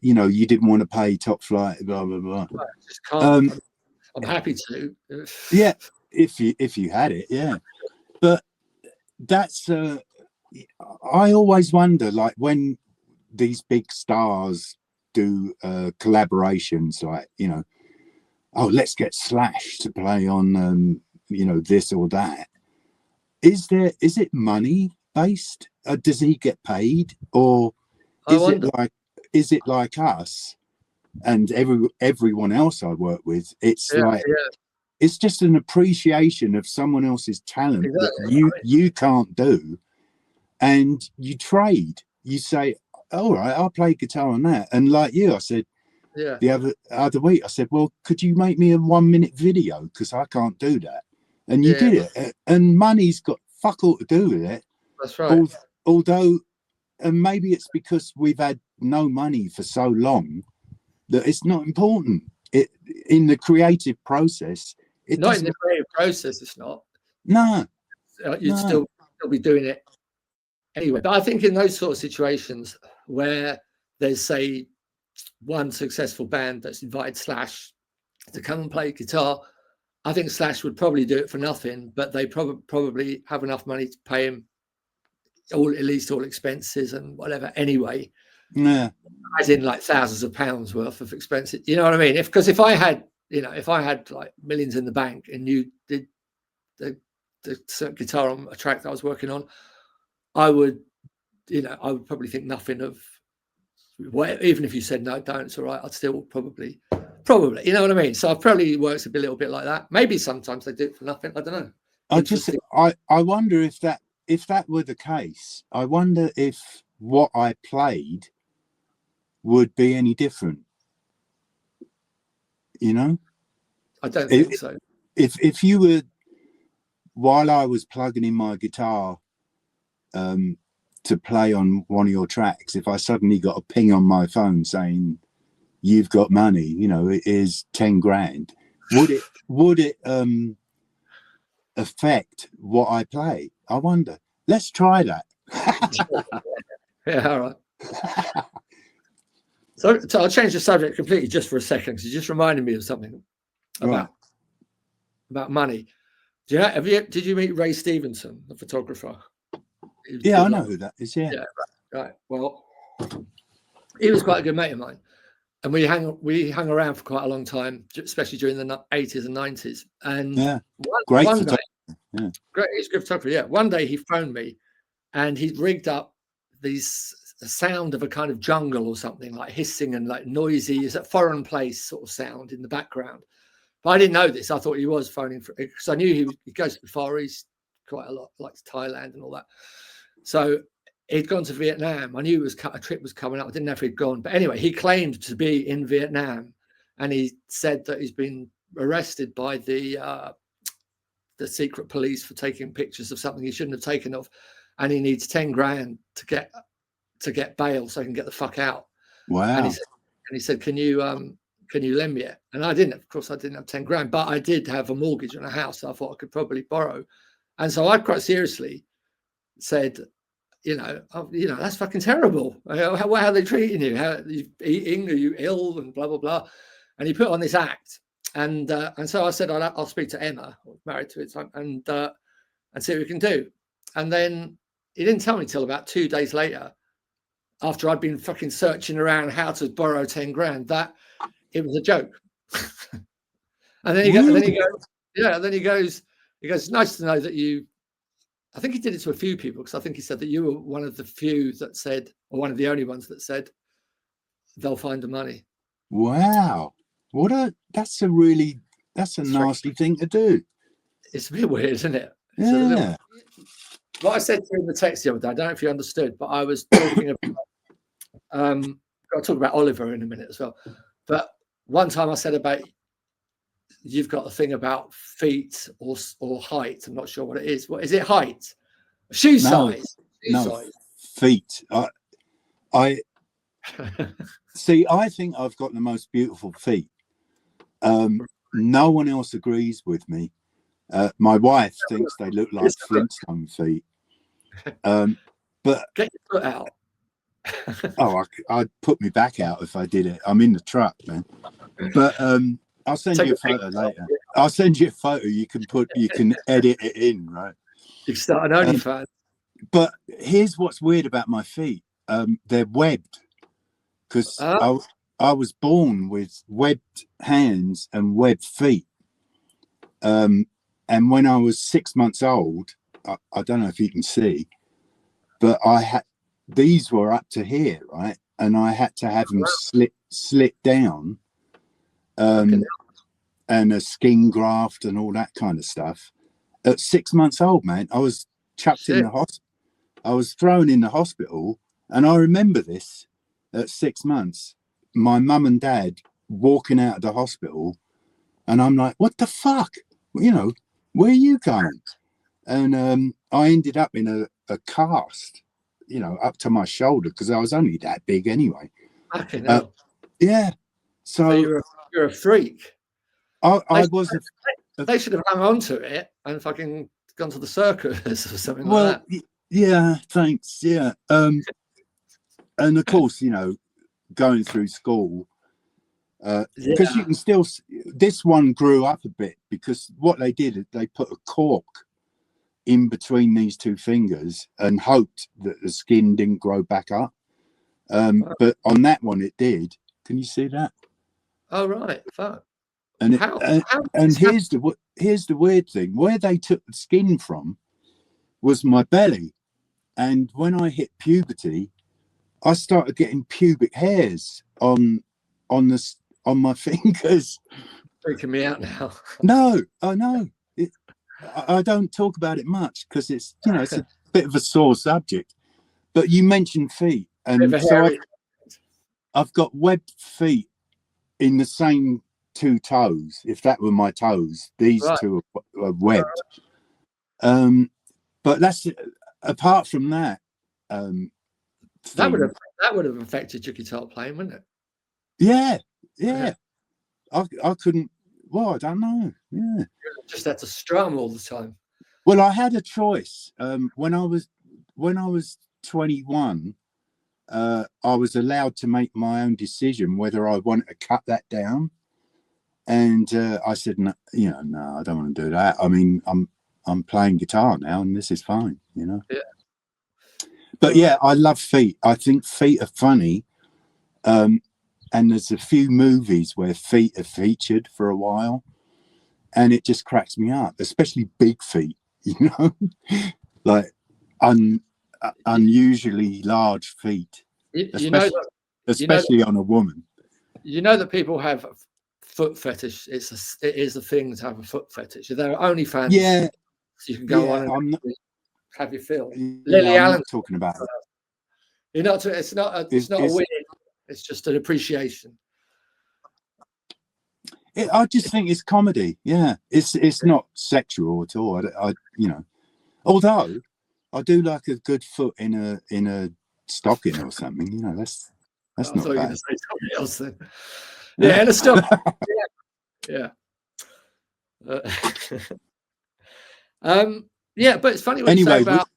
you didn't want to pay top flight, blah, blah, blah. I just can't. I'm happy to. Yeah, if you had it, yeah. But that's, I always wonder, like, when these big stars do collaborations, like, oh, let's get Slash to play on, this or that. Is it money based? Does he get paid, or is it like us and everyone else I work with? It's it's just an appreciation of someone else's talent that you can't do, and you trade. You say, all right, I'll play guitar on that. And like you, I said, the other week, I said, well, could you make me a 1 minute video? Because I can't do that. And you did it. And money's got fuck all to do with it. That's right. Although, and maybe it's because we've had no money for so long that it's not important. In the creative process, not in the creative process, it's not. No. You'd still be doing it anyway. But I think in those sort of situations where there's, say, one successful band that's invited Slash to come and play guitar, I think Slash would probably do it for nothing, but they probably have enough money to pay him at least all expenses and whatever anyway. Yeah. As in like thousands of pounds worth of expenses. You know what I mean? Because if I had like millions in the bank and you did the guitar on a track that I was working on, I would probably think nothing of, even if you said no, don't, it's all right, I'd still probably, you know what I mean? So it probably works a little bit like that. Maybe sometimes they do it for nothing. I don't know. I wonder if that were the case, I wonder if what I played would be any different. I don't think so. If you were, while I was plugging in my guitar to play on one of your tracks, if I suddenly got a ping on my phone saying you've got money, it is 10 grand, would it affect what I play? I wonder. Let's try that. Yeah, all right. So I'll change the subject completely just for a second, because you just reminded me of something about money. Did you meet Ray Stevenson, the photographer? Yeah, I know who that is. Yeah. Right. Well, he was quite a good mate of mine, and we hung around for quite a long time, especially during the 80s and 90s. And great photographer. Yeah. Great, he's a good photographer. Yeah. One day he phoned me, and he'd rigged up the sound of a kind of jungle or something, like hissing and like noisy. It's a foreign place sort of sound in the background. But I didn't know this. I thought he was phoning for it, because I knew he goes to the Far East quite a lot, like Thailand and all that. So he'd gone to Vietnam. I knew a trip was coming up. I didn't know if he'd gone. But anyway, he claimed to be in Vietnam and he said that he's been arrested by the secret police for taking pictures of something he shouldn't have taken of, and he needs 10 grand to get bail so he can get the fuck out. Wow. And he said, can you lend me it? And I didn't, of course, I didn't have 10 grand, but I did have a mortgage on a house. So I thought I could probably borrow. And so I quite seriously said, that's fucking terrible. How are they treating you? How are you eating? Are you ill? And blah, blah, blah. And he put on this act. And so I said, I'll speak to Emma, I was married to it, and see what we can do. And then he didn't tell me till about 2 days later, after I'd been fucking searching around how to borrow 10 grand, that it was a joke. And then he goes, it's nice to know that you, I think he did it to a few people, because I think he said that you were one of the few that said, or one of the only ones that said, they'll find the money. Wow. That's a nasty thing to do. It's a bit weird, isn't it? Yeah. What I said to you in the text the other day, I don't know if you understood, but I was talking about, I'll talk about Oliver in a minute as well. But one time I said about, you've got a thing about feet or height. I'm not sure what it is. What is it? Height? Shoe size? Size. Feet. I see, I think I've got the most beautiful feet. No one else agrees with me. My wife thinks they look like Flintstone feet. But get your foot out. I'd put me back out if I did it. I'm in the truck, man. But I'll send you a photo later. I'll send you a photo. You can edit it in, right? You can start an OnlyFans. But here's what's weird about my feet. They're webbed, because I was born with webbed hands and webbed feet. And when I was 6 months old, I don't know if you can see, but these were up to here, right? And I had to have them slit down, and a skin graft and all that kind of stuff. At 6 months old, man, I was chucked in the hospital. I was thrown in the hospital, and I remember this at 6 months. My mum and dad walking out of the hospital, and I'm like, what the fuck? Where are you going? And I ended up in a cast, up to my shoulder, because I was only that big anyway. Yeah. So you're a freak. They should have hung on to it and fucking gone to the circus or something like that. Yeah, thanks. Yeah. And of course, going through school, because you can still, this one grew up a bit, because what they did is they put a cork in between these two fingers and hoped that the skin didn't grow back up. But on that one it did. Can you see that? Oh right, fuck. And here's the weird thing: where they took the skin from was my belly, and when I hit puberty, I started getting pubic hairs on my fingers. Freaking me out now. No, I know. I don't talk about it much because it's it's a bit of a sore subject. But you mentioned feet, and so I've got webbed feet in the same two toes. If that were my toes, these two are webbed. But that's apart from that. That would have affected your guitar playing, wouldn't it? Yeah. I couldn't. Well, I don't know. Yeah. You just had to strum all the time. Well, I had a choice. When I was 21, I was allowed to make my own decision whether I wanted to cut that down. And I said, no, I don't want to do that. I mean, I'm playing guitar now, and this is fine, Yeah. But yeah, I love feet. I think feet are funny. And there's a few movies where feet are featured for a while, and it just cracks me up, especially big feet, like unusually large feet, especially on a woman. You know that people have foot fetish. It is a thing to have a foot fetish. There are OnlyFans. Yeah, so you can go on and have your feel. Lily Allen talking about it. You're not. It's not a win. It's just an appreciation. I just think it's comedy. Yeah, it's not sexual at all. I you know, although I do like a good foot in a stocking or something. You know, that's I not thought you were going bad. to say something else then. Yeah, and a stocking. Yeah. Yeah, but it's funny what you say about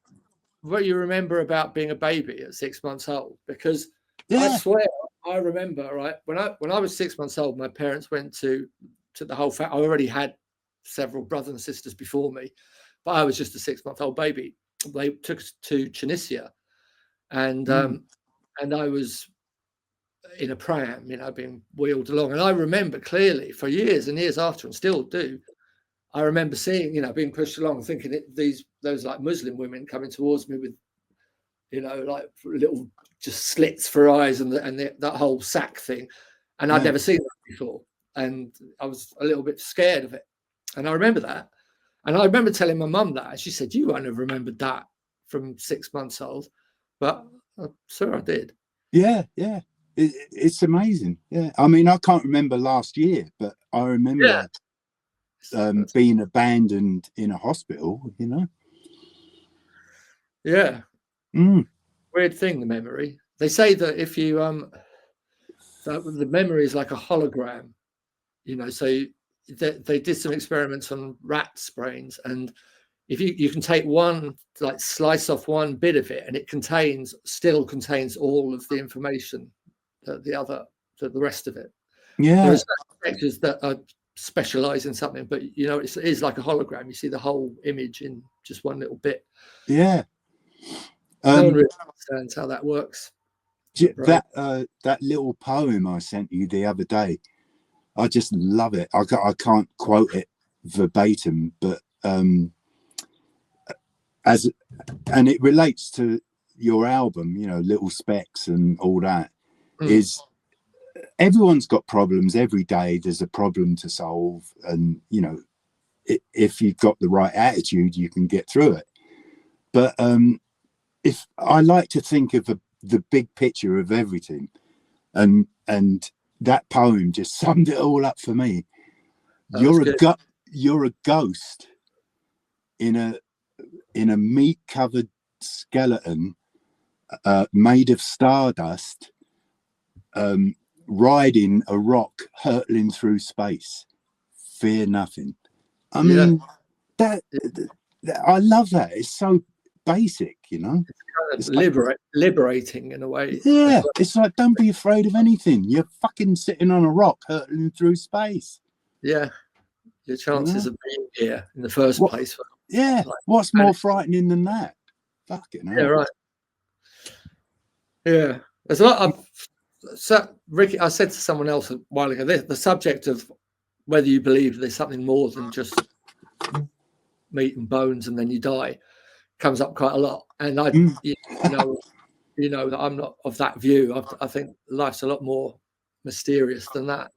what you remember about being a baby at 6 months old, because I swear I remember, right, when I was 6 months old, my parents went to the whole I already had several brothers and sisters before me, but I was just a 6 month old baby. They took us to Tunisia, and I was in a pram, you know, being wheeled along, and I remember clearly for years and years after, and still do. I remember seeing, you know, being pushed along, thinking those like Muslim women coming towards me with, you know, like little just slits for eyes and that whole sack thing, and I'd never seen that before, and I was a little bit scared of it, and I remember that, and I remember telling my mum that, and she said, "You won't have remembered that from 6 months old," but sure I did. Yeah, it's amazing. Yeah, I mean, I can't remember last year, but I remember. Being abandoned in a hospital, you know. Yeah. Weird thing, the memory. They say that if you that the memory is like a hologram, you know. So they did some experiments on rats' brains, and if you can take one, like slice off one bit of it, and it still contains all of the information that the rest of it. Yeah. There's sectors that are specialize in something, but you know, it is like a hologram. You see the whole image in just one little bit. Yeah. No one really understands how that works. That little poem I sent you the other day, I just love it. I can't quote it verbatim, but and it relates to your album, you know, Little Specks and all that. Is everyone's got problems every day. There's a problem to solve, and you know, if you've got the right attitude, you can get through it. But if I like to think of the big picture of everything, and that poem just summed it all up for me. You're a ghost in a meat-covered skeleton made of stardust, riding a rock hurtling through space. Fear nothing. I mean, that I love that. It's so basic, you know. It's kind of liberating in a way. Yeah, it's like, don't be afraid of anything. You're fucking sitting on a rock hurtling through space. Yeah, your chances of being here in the first place. Yeah, what's more frightening than that? Fucking hell. Yeah, right. Yeah, there's a lot of Ricky. I said to someone else a while ago, the subject of whether you believe there's something more than just meat and bones and then you die comes up quite a lot. And you know that I'm not of that view. I think life's a lot more mysterious than that.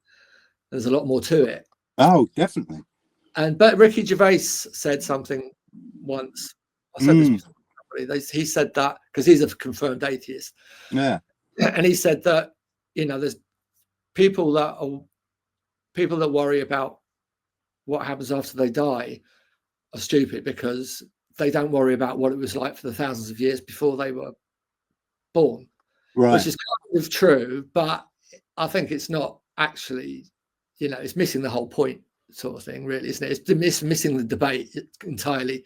There's a lot more to it. Oh, definitely. But Ricky Gervais said something once. I said this to somebody. He said that because he's a confirmed atheist. Yeah. And he said that, you know, there's people that worry about what happens after they die are stupid because they don't worry about what it was like for the thousands of years before they were born. Right. Which is kind of true, but I think it's not actually, you know, it's missing the whole point sort of thing, really, isn't it? It's missing the debate entirely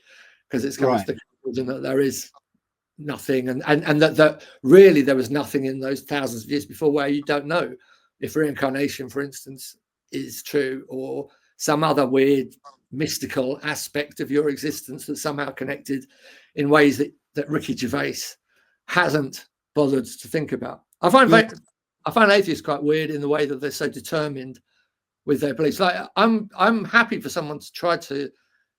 because it's coming to the conclusion that there is nothing and that really there was nothing in those thousands of years before, where you don't know if reincarnation, for instance, is true, or some other weird mystical aspect of your existence that's somehow connected in ways that Ricky Gervais hasn't bothered to think about. I find atheists quite weird in the way that they're so determined with their beliefs. Like I'm happy for someone to try to,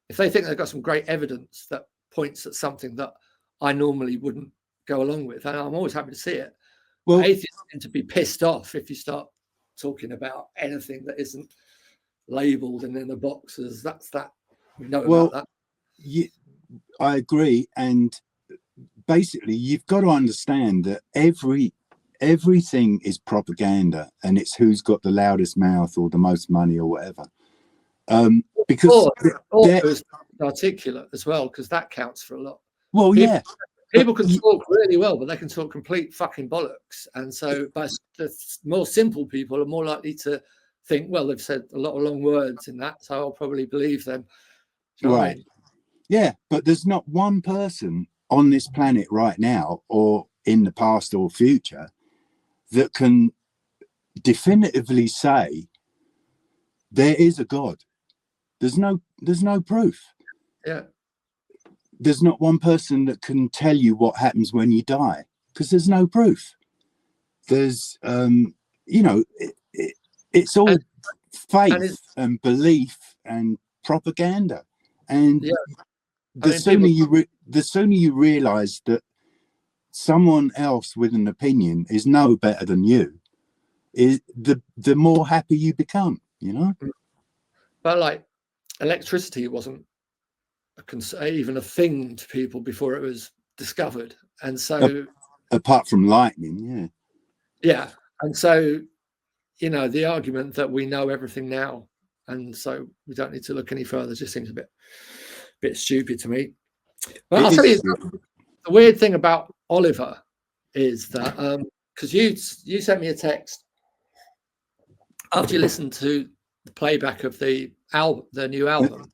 if they think they've got some great evidence that points at something that I normally wouldn't go along with, and I'm always happy to see it. Well, atheists tend to be pissed off if you start talking about anything that isn't labelled and in the boxes. That's that. We know about that. I agree, and basically, you've got to understand that everything is propaganda, and it's who's got the loudest mouth or the most money or whatever. Because or it was articulate as well, because that counts for a lot. Well, people can talk really well, but they can talk complete fucking bollocks. And so, but the more simple people are more likely to think, well, they've said a lot of long words in that, so I'll probably believe them. You know what I mean? Yeah, but there's not one person on this planet right now, or in the past or future, that can definitively say there is a God. There's no proof. Yeah. There's not one person that can tell you what happens when you die, because there's no proof. There's, it's all faith and belief and propaganda. And the sooner you realize that someone else with an opinion is no better than you, is the more happy you become, you know? But like electricity wasn't even a thing to people before it was discovered. And so apart from lightning, yeah. And so, the argument that we know everything now, and so we don't need to look any further, just seems a bit stupid to me. But I'll tell you, the weird thing about Oliver is that because you sent me a text after you listened to the playback of the new album,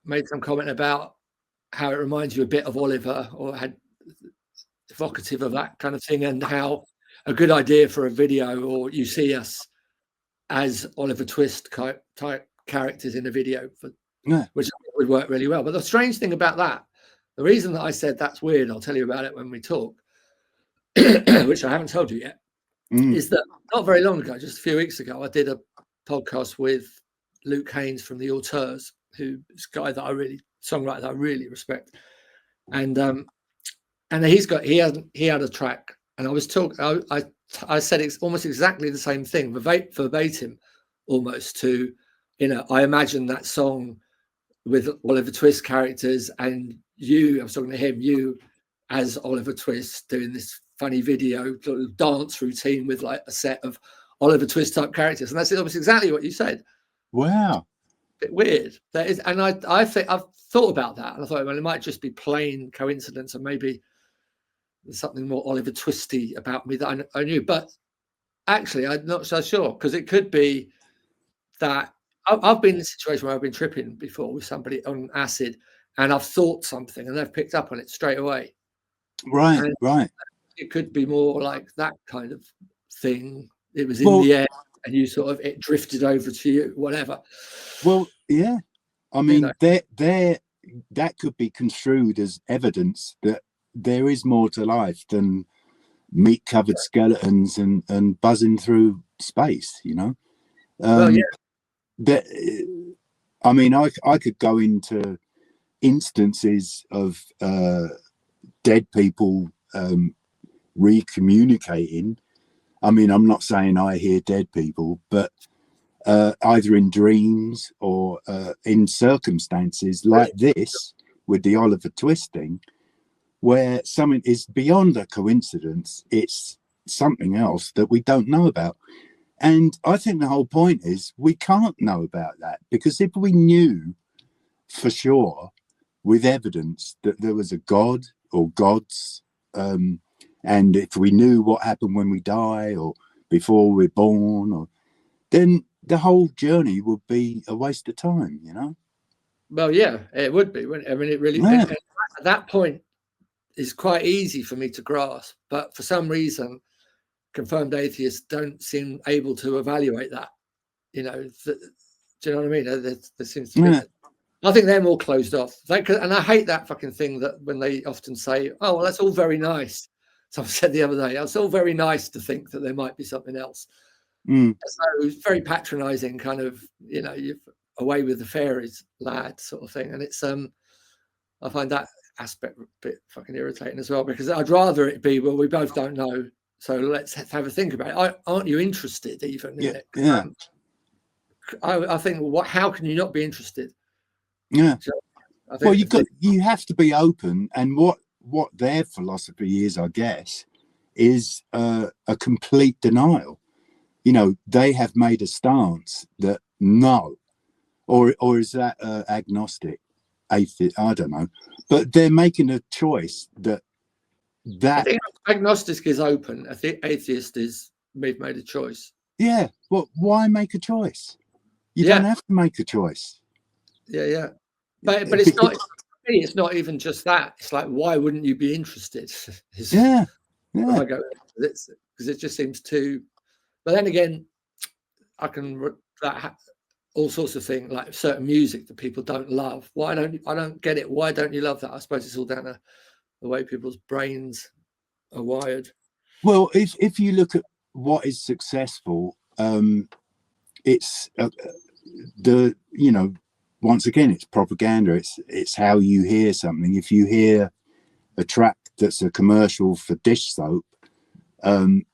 made some comment about how it reminds you a bit of Oliver, or had evocative of that kind of thing, and how a good idea for a video, or you see us as Oliver Twist type characters in a video, which would work really well. But the strange thing about that, the reason that I said that's weird, I'll tell you about it when we talk, which I haven't told you yet, is that not very long ago, just a few weeks ago, I did a podcast with Luke Haynes from the Auteurs, who's a guy songwriter that I really respect, and he had a track, and I was talking, I said it's almost exactly the same thing, verbatim, almost to, I imagine that song with Oliver Twist characters, and I was talking to him, you as Oliver Twist doing this funny video dance routine with like a set of Oliver Twist type characters, and that's almost exactly what you said. Wow. Bit weird. That is, and I think I've thought about that, and I thought, well, it might just be plain coincidence, and maybe there's something more Oliver Twisty about me that I knew. But actually, I'm not so sure, because it could be that I've been in a situation where I've been tripping before with somebody on acid, and I've thought something, and they've picked up on it straight away. Right, right. It could be more like that kind of thing. It was in the air, and it drifted over to you, whatever. Well, yeah. I mean, that could be construed as evidence that there is more to life than meat-covered skeletons and buzzing through space, Well, yeah. I mean, I could go into instances of dead people recommunicating. I mean, I'm not saying I hear dead people, but either in dreams or in circumstances like this with the Oliver Twist thing, where something is beyond a coincidence, it's something else that we don't know about. And I think the whole point is we can't know about that, because if we knew for sure with evidence that there was a God or gods, and if we knew what happened when we die or before we're born, then the whole journey would be a waste of time, Well, yeah, it would be. I mean, it really, at that point, is quite easy for me to grasp. But for some reason, confirmed atheists don't seem able to evaluate that. Do you know what I mean? There seems to be. I think they're more closed off. And I hate that fucking thing that when they often say, "Oh, well, that's all very nice." Someone said the other day, "It's all very nice to think that there might be something else." So it's very patronising, kind of, you're away with the fairies, lad, sort of thing. And it's I find that aspect a bit fucking irritating as well, because I'd rather it be, well, we both don't know, so let's have a think about it. Aren't you interested even in it? Yeah. I think, well, how can you not be interested? Yeah. So I think you have to be open, and what their philosophy is, I guess, is a complete denial. You know, they have made a stance that no, or is that agnostic, atheist? I don't know, but they're making a choice that I think agnostic is open. I think atheist is we've made a choice. Yeah, well, why make a choice? You don't have to make a choice. Yeah. But it's not. It's not even just that. It's like, why wouldn't you be interested? Yeah. Because it just seems too. But then again, I can all sorts of things, like certain music that people don't love. I don't get it. Why don't you love that? I suppose it's all down to the way people's brains are wired. Well, if you look at what is successful, it's once again, it's propaganda. It's how you hear something. If you hear a track that's a commercial for dish soap, and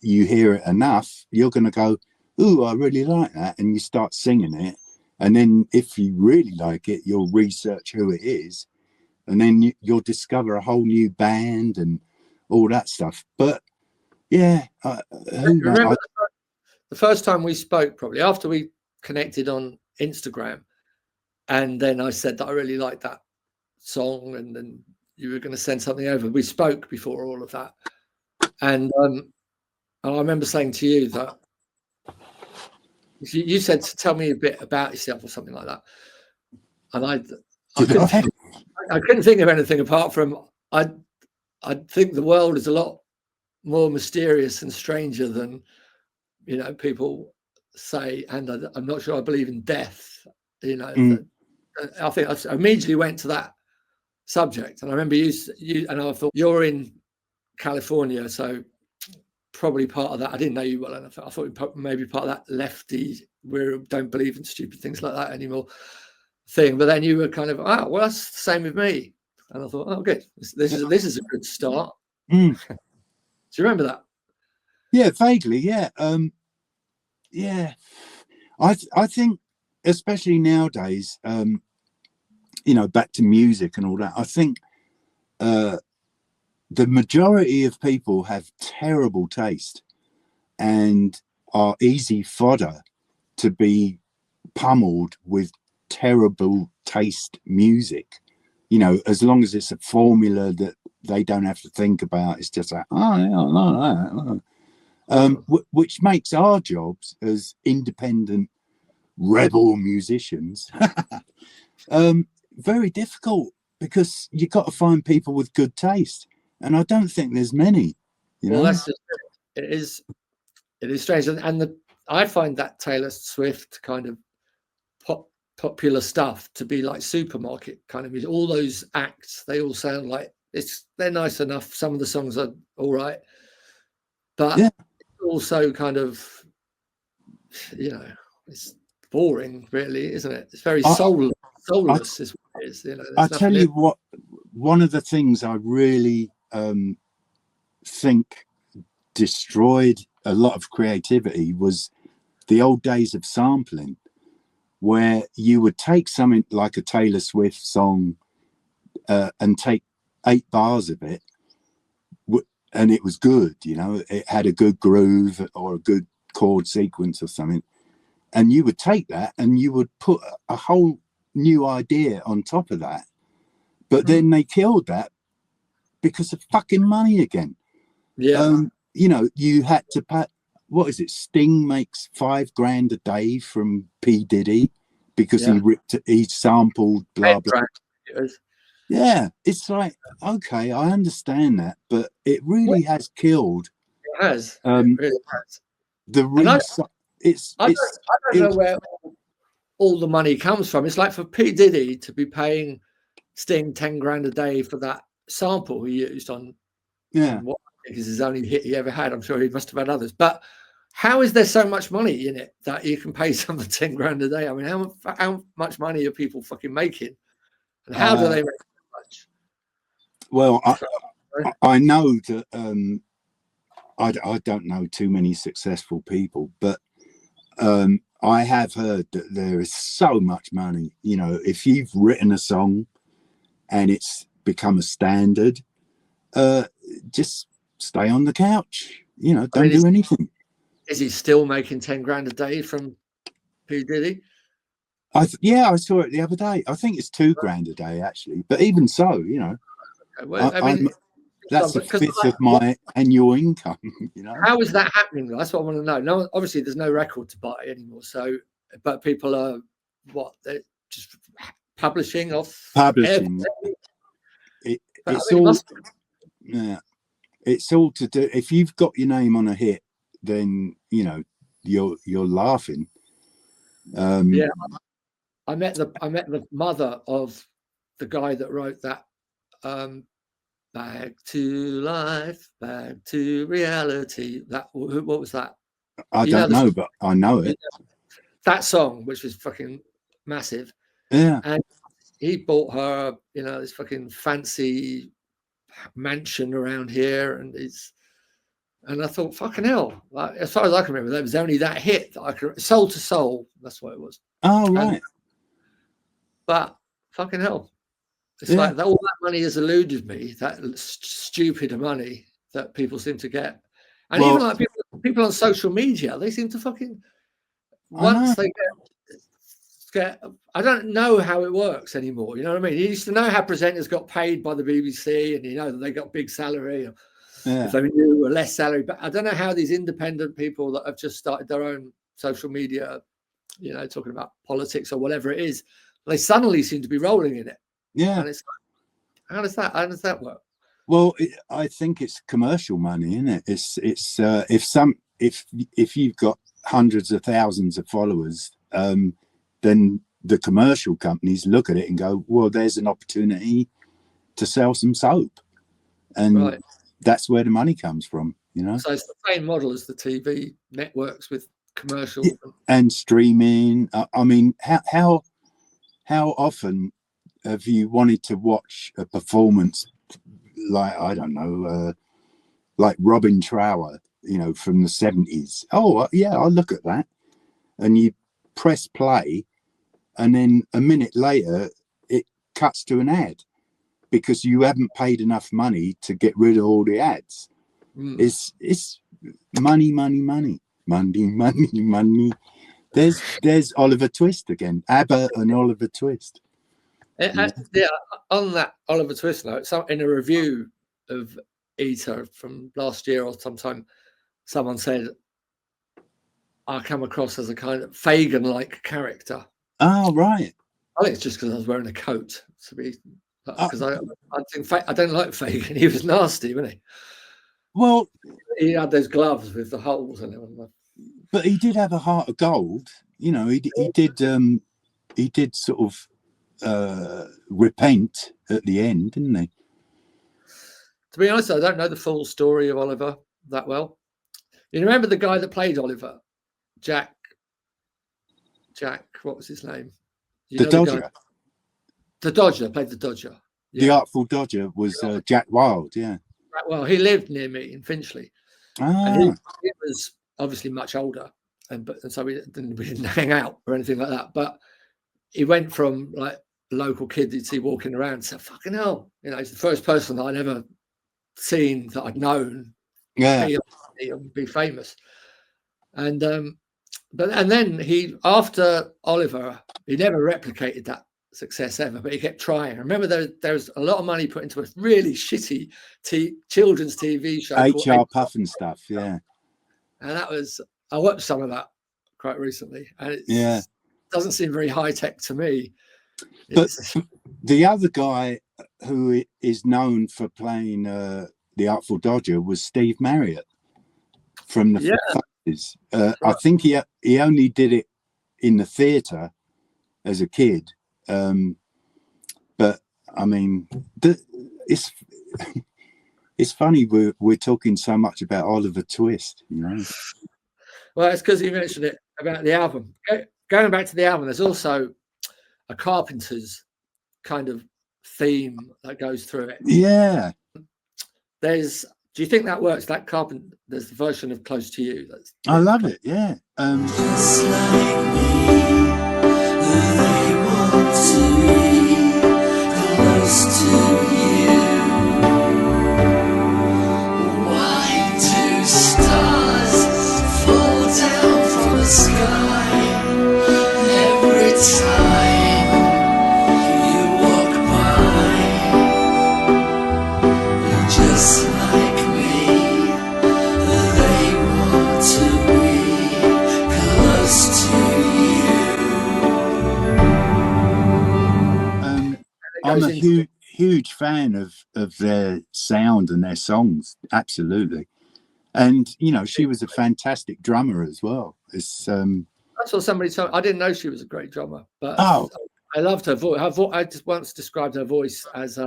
you hear it enough, you're going to go, "Ooh, I really like that," and you start singing it. And then, if you really like it, you'll research who it is, and then you'll discover a whole new band and all that stuff. But yeah, remember the first time we spoke, probably after we connected on Instagram, and then I said that I really liked that song, and then you were going to send something over. We spoke before all of that, and I remember saying to you that you said to tell me a bit about yourself or something like that, and I couldn't think of anything apart from I think the world is a lot more mysterious and stranger than people say, and I'm not sure I believe in death. I think I immediately went to that subject, and I remember you and I thought, you're in California, so probably part of that. I didn't know you well enough. I thought maybe part of that lefty, we don't believe in stupid things like that anymore thing. But then you were kind of, well, that's the same with me, and I thought, oh, good, this is a good start. Do you remember that? Yeah, vaguely. Yeah. Yeah. I think, especially nowadays, back to music and all that, I think the majority of people have terrible taste and are easy fodder to be pummeled with terrible taste music. As long as it's a formula that they don't have to think about, it's just like, oh, yeah, I like that. Which makes our jobs as independent rebel musicians very difficult, because you've got to find people with good taste, and I don't think there's many. Well, that's just it is strange, and I find that Taylor Swift kind of popular stuff to be like supermarket kind of music. All those acts, they all sound like they're nice enough. Some of the songs are all right, but it's also kind of it's boring, really, isn't it? It's very soulless is what it is. I tell you what, one of the things I really think destroyed a lot of creativity was the old days of sampling, where you would take something like a Taylor Swift song and take 8 bars of it, and it was good, it had a good groove or a good chord sequence or something, and you would take that and you would put a whole new idea on top of that. But then they killed that because of fucking money again. You had to pay, what is it, Sting makes $5,000 a day from P. Diddy because he sampled blah blah. Yeah, it's like, okay, I understand that, but it really has killed. It has. It really has. I don't know where all the money comes from. It's like for P. Diddy to be paying Sting $10,000 a day for that sample he used on what I think is his only hit he ever had. I'm sure he must have had others. But how is there so much money in it that you can pay someone $10,000 a day? I mean, how much money are people fucking making? And how do they make so much? Well, I know that I don't know too many successful people, but I have heard that there is so much money. If you've written a song and it's become a standard, just stay on the couch, you know, I don't mean, do anything. Is he still making 10 grand a day from P. Diddy? Yeah, I saw it the other day. I think it's 2 grand a day actually, but even so, you know, Well, I mean, that's a fifth of my annual income. You know, how is that happening? That's what I want to know. No, obviously, there's no record to buy anymore. So, but people are they're just publishing off. publishing. It's all. Yeah, it's all to do. If you've got your name on a hit, then you know you're laughing. Yeah, I met the mother of the guy that wrote that. Back to life, back to reality. What was that? I don't know, but I know it. That song, which was fucking massive. Yeah. And he bought her, you know, this fucking fancy mansion around here, and I thought, fucking hell. Like, as far as I can remember, there was only that hit that I could. Soul to Soul. That's what it was. Oh right. But fucking hell. It's like all that money has eluded me, that stupid money that people seem to get. And even like people on social media, they seem to fucking, once they get, I don't know how it works anymore. You know what I mean? You used to know how presenters got paid by the BBC and you know that they got big salary or if they knew a less salary. But I don't know how these independent people that have just started their own social media, you know, talking about politics or whatever it is, they suddenly seem to be rolling in it. Yeah. And it's like, how does that work? Well, I think it's commercial money, isn't it? It's if you've got hundreds of thousands of followers, then the commercial companies look at it and go, well, there's an opportunity to sell some soap, and that's where the money comes from, you know. So it's the same model as the TV networks with commercial and streaming. I mean, how often have you wanted to watch a performance like, I don't know, like Robin Trower, you know, from the 70s? Oh, yeah, I'll look at that. And you press play, and then a minute later, it cuts to an ad because you haven't paid enough money to get rid of all the ads. It's money. There's Oliver Twist again. ABBA and Oliver Twist. Yeah, on that Oliver Twist note, in a review of Eater from last year or sometime, someone said, I come across as a kind of Fagin-like character. Oh, right. I think it's just because I was wearing a coat, because I don't like Fagin. He was nasty, wasn't he? Well, he had those gloves with the holes in them. But he did have a heart of gold. You know, he did sort of repent at the end, didn't he? To be honest, I don't know the full story of Oliver that well. You remember the guy that played Oliver, Jack? What was his name? The Dodger. The Dodger played the Dodger. Yeah. The Artful Dodger was Jack Wilde. Yeah. Well, he lived near me in Finchley, and he was obviously much older, and so we didn't hang out or anything like that. But he went from like a local kid you'd see walking around and said, fucking hell, you know, he's the first person that I'd ever seen that I'd known be famous. And then he, after Oliver, he never replicated that success ever, but he kept trying. I remember there was a lot of money put into a really shitty children's TV show, HR Puffin stuff, yeah. And I watched some of that quite recently, and it doesn't seem very high tech to me. But the other guy who is known for playing the Artful Dodger was Steve Marriott from the 50s. Right. I think he only did it in the theatre as a kid. But I mean, it's funny we're talking so much about Oliver Twist, you know. Well, it's because you mentioned it about the album. Going back to the album, there's also a Carpenters kind of theme that goes through it. Yeah. Do you think that works? That there's the version of Close to You. I love it. Yeah. Just like me, they want to be close to you. Why? I'm a huge fan of their sound and their songs. Absolutely. And, you know, she was a fantastic drummer as well. It's That's what somebody told me. I didn't know she was a great drummer, but Oh. I loved her voice. I just once described her voice as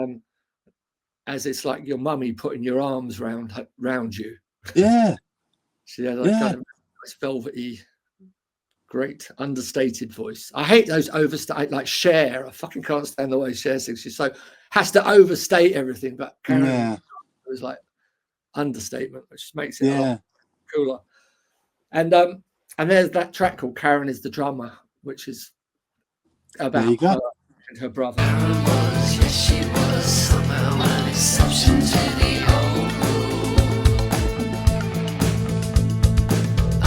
it's like your mummy putting your arms round you. Yeah. She had like kind of nice velvety, great understated voice. I hate those overstate, like Cher. I fucking can't stand the way Cher sings. She has to overstate everything, but Karen was like understatement, which makes it a lot cooler. And there's that track called "Karen is the Drummer," which is about her and her brother. Yes, she was somehow an exception to the old rule. I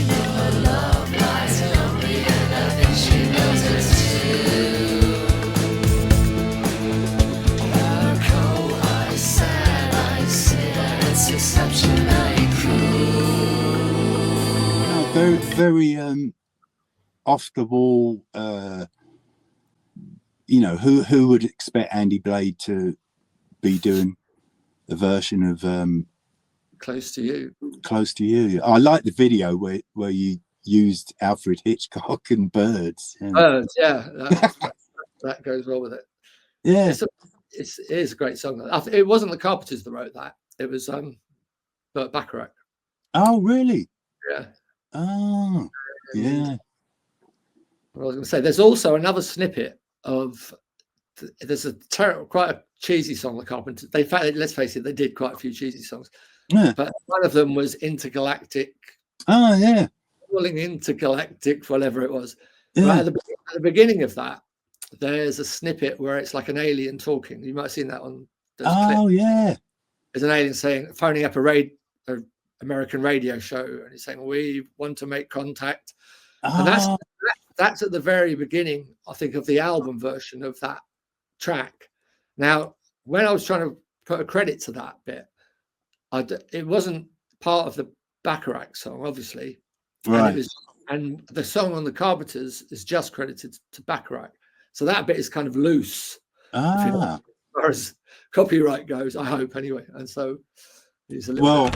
know her love lies lonely, and I think she knows it too. Her cold eyes, sad eyes, sit at its exceptionally cruel. Very, very off the wall. You know, who would expect Andy Blade to be doing a version of Close to You? Close to You. I like the video where you used Alfred Hitchcock and birds. Birds, yeah. That goes well with it. Yeah. It is a great song. It wasn't the Carpenters that wrote that. It was Burt Bacharach. Oh, really? Yeah. Oh, yeah. I was going to say, there's also another snippet of there's quite a cheesy song, the Carpenters. Let's face it, they did quite a few cheesy songs. Yeah. But one of them was Intergalactic. Oh, yeah. Calling Intergalactic, whatever it was. Yeah. Right at the beginning of that, there's a snippet where it's like an alien talking. You might have seen that on those clips. Yeah. There's an alien phoning up a American radio show, and he's saying, "We want to make contact." And that's at the very beginning, I think, of the album version of that track. Now, when I was trying to put a credit to that bit, it wasn't part of the Bacharach song, obviously. Right. And the song on the Carpenters is just credited to Bacharach. So that bit is kind of loose, as far as copyright goes, I hope, anyway. And so it's a little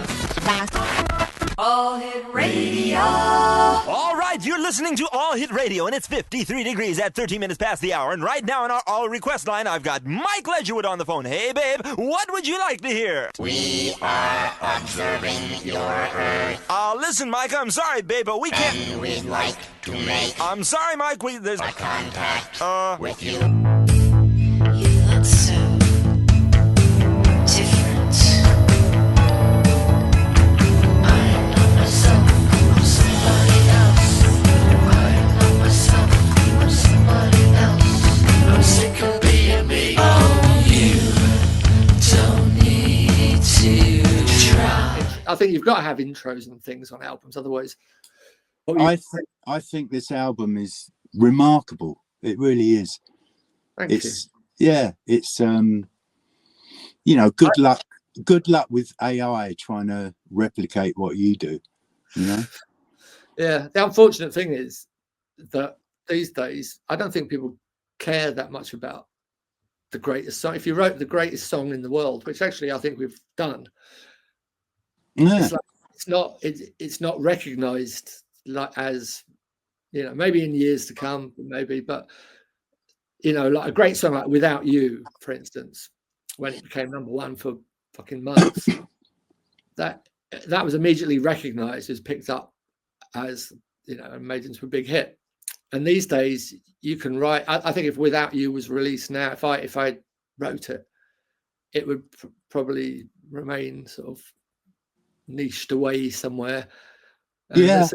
All Hit Radio. All right, you're listening to All Hit Radio, and it's 53 degrees at 13 minutes past the hour. And right now on our All Request line, I've got Mike Ledgerwood on the phone. Hey, babe, what would you like to hear? We are observing your Earth. Listen, Mike, I'm sorry, babe, but we can't. And we'd like to make I'm sorry, Mike, there's contact with you. You look so different. I'm not myself, I'm somebody else. I'm not myself, I'm somebody else. I'm sick of being me. Oh, you don't need to try. I think you've got to have intros and things on albums, otherwise. I think this album is remarkable. It really is. Thank you. Yeah, it's you know, good luck with AI trying to replicate what you do, you know. Yeah, the unfortunate thing is that these days I don't think people care that much about the greatest song. If you wrote the greatest song in the world, which actually I think we've done, Yeah. it's not recognized like as, you know, maybe in years to come, maybe, but you know, like a great song like Without You, for instance, when it became #1 for fucking months, that was immediately recognized, as picked up as, you know, and made into a big hit. And these days you can write, I think if Without You was released now, if I wrote it, it would probably remain sort of niched away somewhere. Yeah,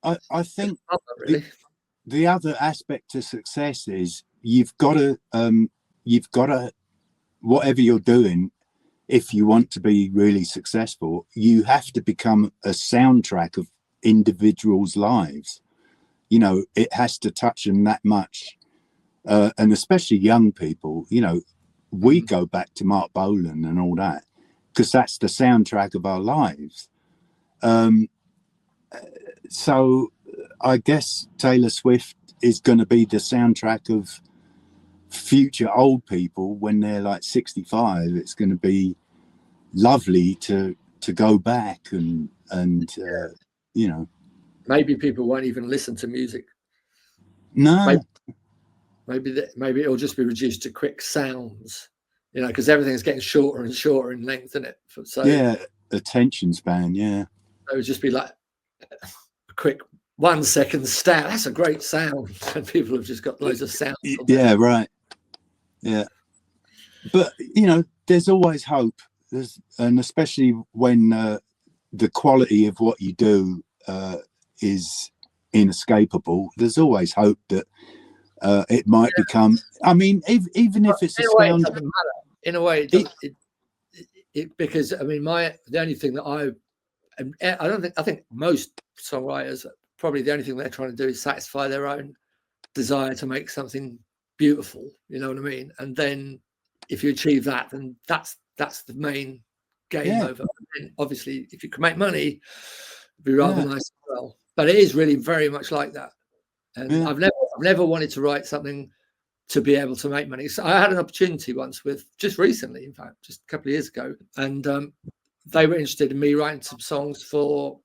I think really. the other aspect to success is you've got to whatever you're doing, if you want to be really successful, you have to become a soundtrack of individuals' lives. You know, it has to touch them that much, and especially young people. You know, we go back to Mark Bolan and all that because that's the soundtrack of our lives. So I guess Taylor Swift is going to be the soundtrack future old people, when they're like 65, it's going to be lovely to go back and you know. Maybe people won't even listen to music. No. Maybe it'll just be reduced to quick sounds, you know, because everything's getting shorter and shorter in length, isn't it? So yeah, attention span. Yeah, it would just be like a quick 1 second stat. That's a great sound, and people have just got loads of sound. Yeah, right. Yeah, but you know, there's always hope. And especially when the quality of what you do is inescapable. There's always hope that it might become. I mean, even if it's a sound. It doesn't matter. In a way, it because I mean, the only thing that I think most songwriters, probably the only thing they're trying to do is satisfy their own desire to make something beautiful. You know what I mean? And then if you achieve that, then that's the main game over. And obviously, if you can make money, it'd be rather nice as well. But it is really very much like that. And I've never wanted to write something to be able to make money. So I had an opportunity once with, just recently, in fact, just a couple of years ago, and they were interested in me writing some songs for,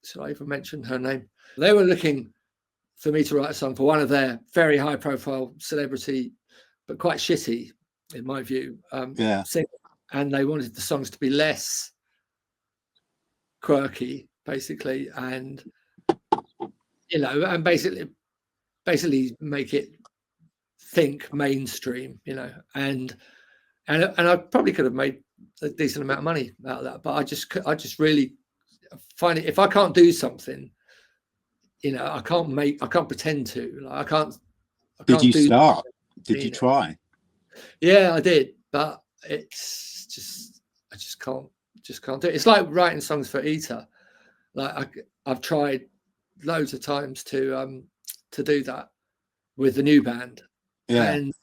should I even mention her name? They were looking for me to write a song for one of their very high profile celebrity, but quite shitty, in my view, singers. And they wanted the songs to be less quirky, basically, and you know, and basically make it think mainstream, you know, and I probably could have made a decent amount of money out of that, but I just really find it, if I can't do something, you know, I can't pretend to, like, I can't Did you start? Did you try? Yeah, I did, but it's just, I just can't do it. It's like writing songs for Eater. Like I've tried loads of times to do that with the new band, and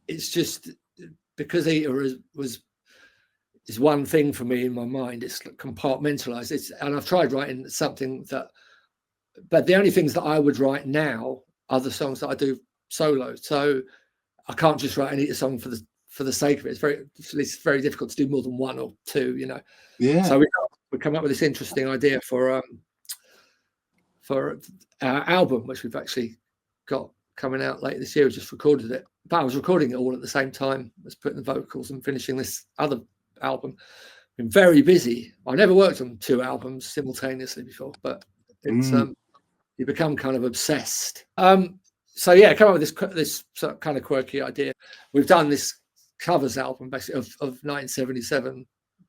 it's just because Eater is one thing for me in my mind. It's compartmentalized. And I've tried writing something that, but the only things that I would write now are the songs that I do solo. So I can't just write an Eater song for the sake of it. It's very difficult to do more than one or two, you know. Yeah. So we come up with this interesting idea for our album, which we've actually got coming out later this year. We just recorded it, but I was recording it all at the same time as putting the vocals and finishing this other album. Been very busy. I never worked on 2 albums simultaneously before, but it's you become kind of obsessed. So yeah, come up with this sort of kind of quirky idea. We've done this covers album basically of 1977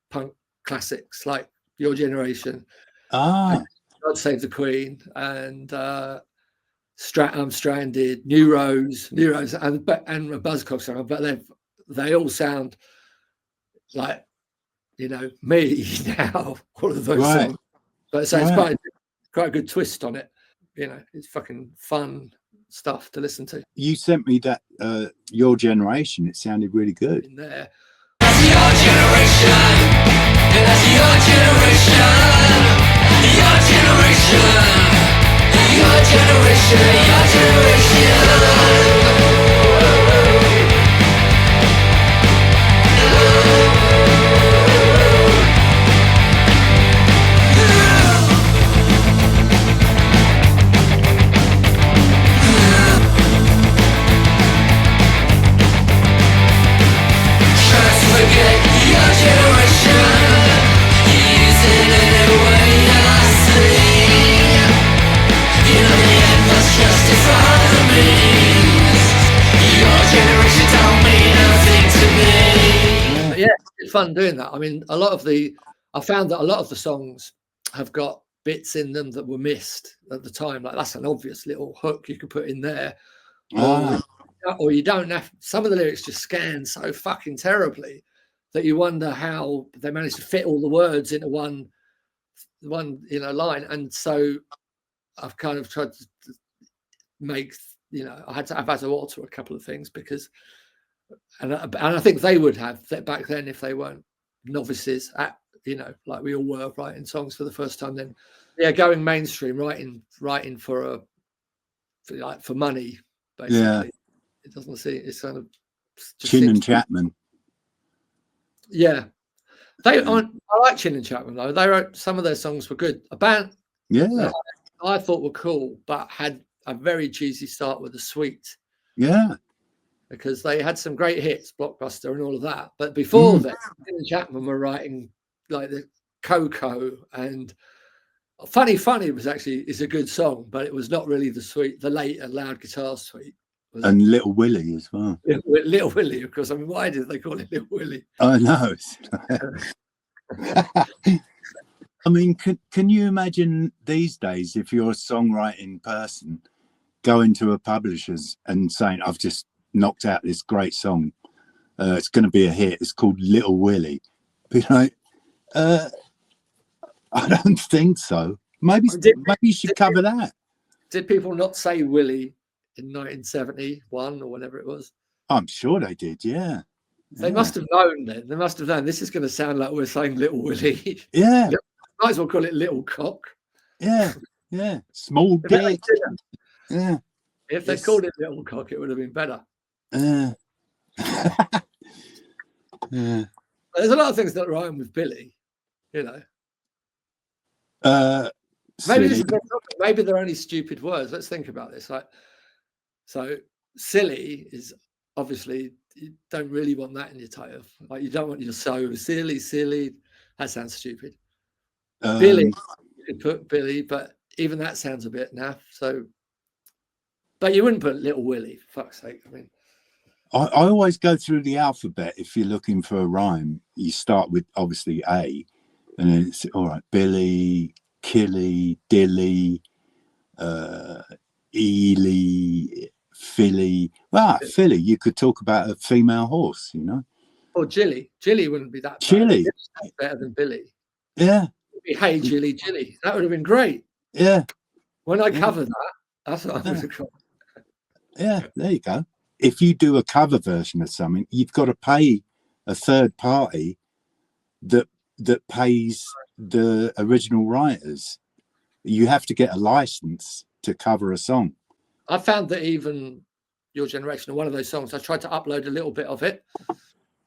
punk classics like Your Generation, God Save the Queen, and I'm Stranded, New Rose, and a Buzzcocks song, but they all sound like, you know, me now, all of those songs. But so it's quite a good twist on it. You know, it's fucking fun stuff to listen to. You sent me that Your Generation. It sounded really good. In there. That's your generation. That's your generation. Your generation. Your generation. Your generation. Fun doing that. I mean, I found that a lot of the songs have got bits in them that were missed at the time. Like, that's an obvious little hook you could put in there. Or you don't have, some of the lyrics just scan so fucking terribly that you wonder how they managed to fit all the words into one line. And so I've kind of tried to make, I've had to alter a couple of things because, and I think they would have back then if they weren't novices at, like we all were writing songs for the first time then. Yeah, going mainstream, writing for money, basically. It doesn't seem. It's kind of just Chin and seems- Chapman. Yeah, they. I like Chin and Chapman though. They wrote some of their songs were good. A band Yeah, that I thought were cool, but had a very cheesy start with the Sweet. yeah. Because they had some great hits, Blockbuster and all of that. But before Mm. that, Chin and Chapman were writing like the Coco and Funny is a good song, but it was not really the late and loud guitar suite. And Little Willie as well. Little Willie, of course. I mean, why did they call it Little Willie? I know. I mean, can you imagine these days if you're a songwriting person going to a publisher's and saying, I've just knocked out this great song. It's going to be a hit. It's called Little Willie. Be like, I don't think so. Maybe you should cover that. Did people not say Willie in 1971 or whatever it was? I'm sure they did, yeah. They must have known then. They must have known this is going to sound like we're saying Little Willie. Yeah. Might as well call it Little Cock. Yeah, yeah. Small dick. Yeah. If they called it Little Cock, it would have been better. Yeah. There's a lot of things that rhyme with Billy, you know. Maybe they're only stupid words. Let's think about this. Like, so silly is obviously you don't really want that in your title. Like you don't want your so silly. That sounds stupid. Billy, you could put Billy, but even that sounds a bit naff. So, but you wouldn't put Little Willie, for fuck's sake. I mean, I always go through the alphabet. If you're looking for a rhyme, you start with obviously A, and then it's all right. Billy, Killy, Dilly, Ely, Philly. Well, Philly, you could talk about a female horse, you know. or Jilly. Jilly wouldn't be that bad. Chili. That's better than Billy. Yeah, It'd be, hey, Jilly. That would have been great. yeah, When I cover that, that's what I would have got. yeah. There you go. If you do a cover version of something, you've got to pay a third party that pays the original writers. You have to get a license to cover a song. I found that even Your Generation, one of those songs, I tried to upload a little bit of it.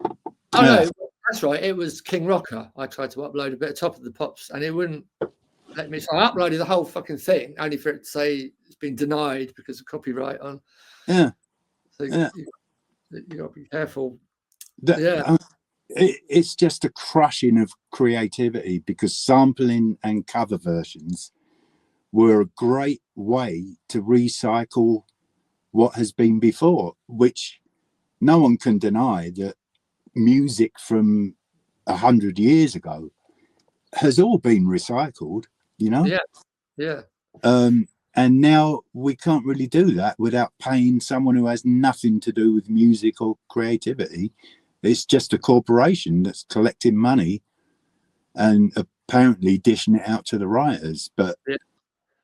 Oh Yeah. no, that's right. It was King Rocker. I tried to upload a bit of Top of the Pops, and it wouldn't let me. So I uploaded the whole fucking thing, only for it to say it's been denied because of copyright on. Yeah. So Yeah. you got to be careful. Yeah. It's just a crushing of creativity, because sampling and cover versions were a great way to recycle what has been before, which no one can deny that music from 100 years ago has all been recycled, you know? Yeah. And now we can't really do that without paying someone who has nothing to do with music or creativity. It's just a corporation that's collecting money and apparently dishing it out to the writers. But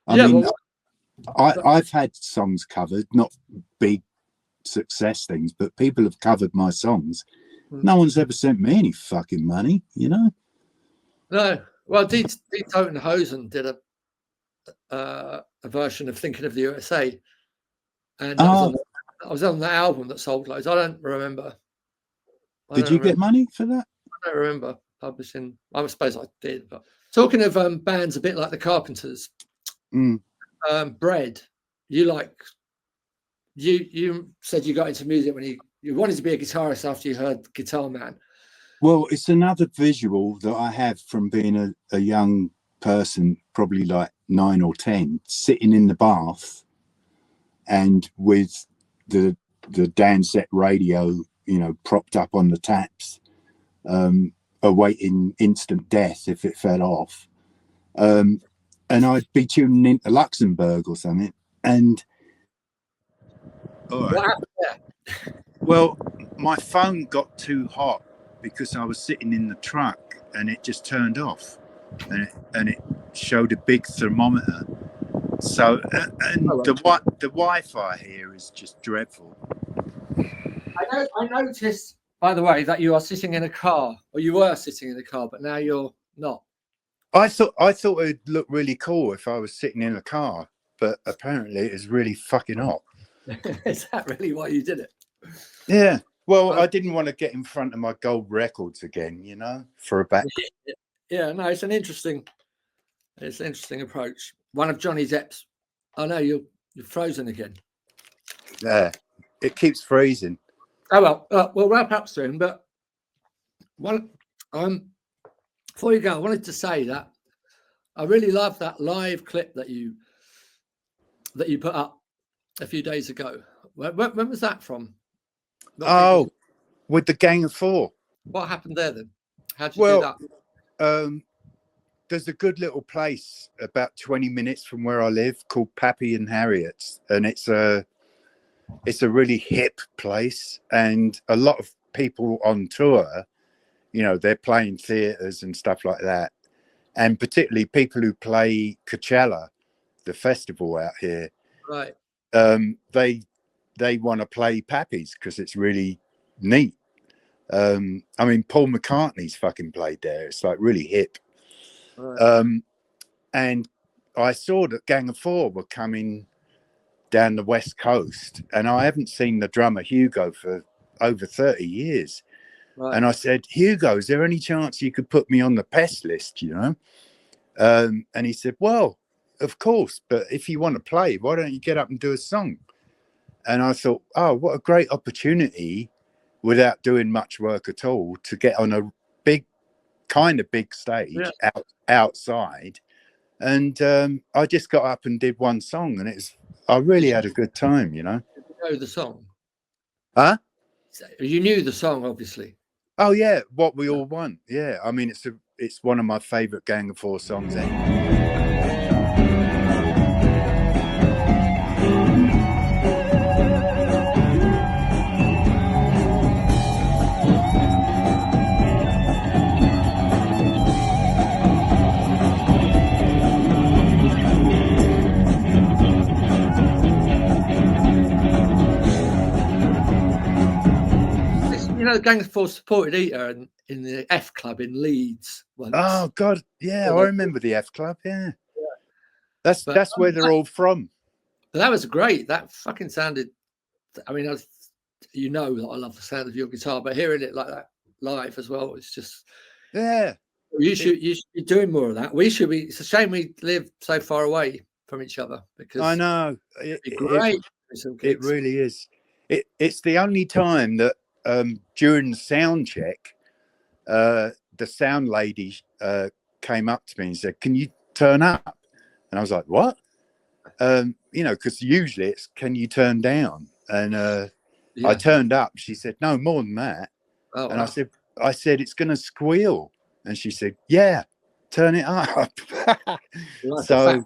I've had songs covered, not big success things, but people have covered my songs. No one's ever sent me any fucking money, you know? No. Well, D. Toten Hosen did a version of Thinking of the USA. And I was on the album that sold loads. I don't remember. Did you get money for that? I don't remember publishing. I suppose I did. But talking of bands a bit like the Carpenters, Bread, you said you got into music when you wanted to be a guitarist after you heard Guitar Man. Well, it's another visual that I have from being a young person, probably like 9 or 10, sitting in the bath and with the dance set radio, you know, propped up on the taps, awaiting instant death if it fell off. And I'd be tuning into Luxembourg or something. And What happened there? well, my phone got too hot because I was sitting in the truck and it just turned off, and it showed a big thermometer. So the Wi-Fi here is just dreadful. I noticed, by the way, that you are sitting in a car, or you were sitting in a car, but now you're not. I thought it'd look really cool if I was sitting in a car, but apparently it's really fucking hot. Is that really why you did it? Yeah. Well, I didn't want to get in front of my gold records again, you know, for a back. Yeah, no, it's an interesting approach. One of Johnny Depp's. I know you're frozen again. Yeah, it keeps freezing. Oh well, we'll wrap up soon. But before you go, I wanted to say that I really love that live clip that you put up a few days ago. When was that from? Oh, with the Gang of Four. What happened there then? How did you do that? There's a good little place about 20 minutes from where I live called Pappy and Harriet's, and it's a really hip place, and a lot of people on tour, you know, they're playing theaters and stuff like that, and particularly people who play Coachella, the festival out here, right? They want to play Pappy's because it's really neat. I mean, Paul McCartney's fucking played there. It's like really hip. Right. And I saw that Gang of Four were coming down the West Coast, and I haven't seen the drummer Hugo for over 30 years. Right. And I said, Hugo, is there any chance you could put me on the pest list, you know? And he said, well, of course, but if you want to play, why don't you get up and do a song? And I thought, oh, what a great opportunity without doing much work at all to get on a big stage outside. And I just got up and did one song, and I really had a good time, you know. Did you know the song? Huh? You knew the song, obviously. Oh yeah, What We All Want. Yeah, I mean, it's one of my favorite Gang of Four songs. You know, Gang of Four supported Eater in the F Club in Leeds once. Oh God, yeah, I remember the F Club. Yeah. That's where they're all from. But that was great. That fucking sounded. I mean, you know that I love the sound of your guitar, but hearing it like that live as well, it's just. Yeah. You should be doing more of that. We should be. It's a shame we live so far away from each other, because I know great. It really is. It's the only time that during the sound check, the sound lady came up to me and said, "Can you turn up?" And I was like, "What?" You know, because usually it's, "Can you turn down?" And I turned up. She said, "No, more than that." Oh, and wow. I said, "It's going to squeal." And she said, "Yeah, turn it up." So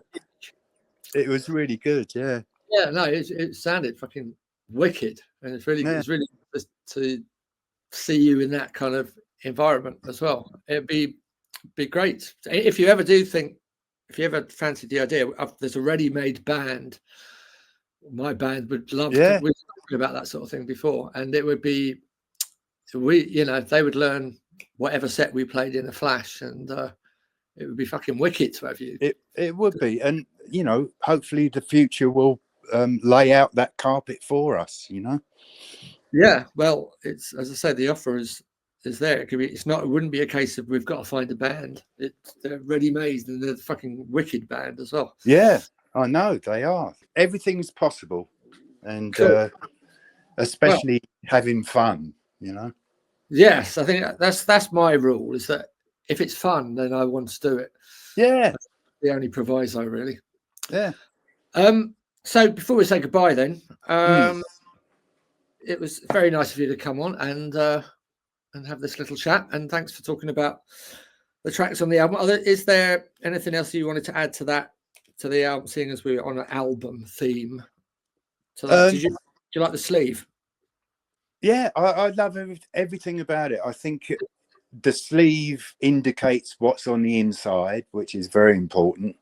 it was really good. Yeah. Yeah, no, it sounded fucking wicked, and it's really good to see you in that kind of environment as well. It'd be great if you ever fancy the idea. There's a ready-made band. My band would love. Yeah. We've talked about that sort of thing before, and it would be they would learn whatever set we played in a flash, and it would be fucking wicked to have you. It would be, and you know, hopefully the future will lay out that carpet for us, you know. Yeah, well, it's, as I said, the offer is there. It wouldn't be a case of we've got to find a band. They're ready-made, and they're a fucking wicked band as well. Yeah, I know they are. Everything's possible, and cool. Especially having fun, you know. Yes, I think that's my rule, is that if it's fun, then I want to do it. Yeah, that's the only proviso, really. Yeah. So before we say goodbye, then, it was very nice of you to come on and have this little chat. And thanks for talking about the tracks on the album. Is there anything else you wanted to add to the album, seeing as we were on an album theme? Did you like the sleeve? Yeah, I love everything about it. I think the sleeve indicates what's on the inside, which is very important.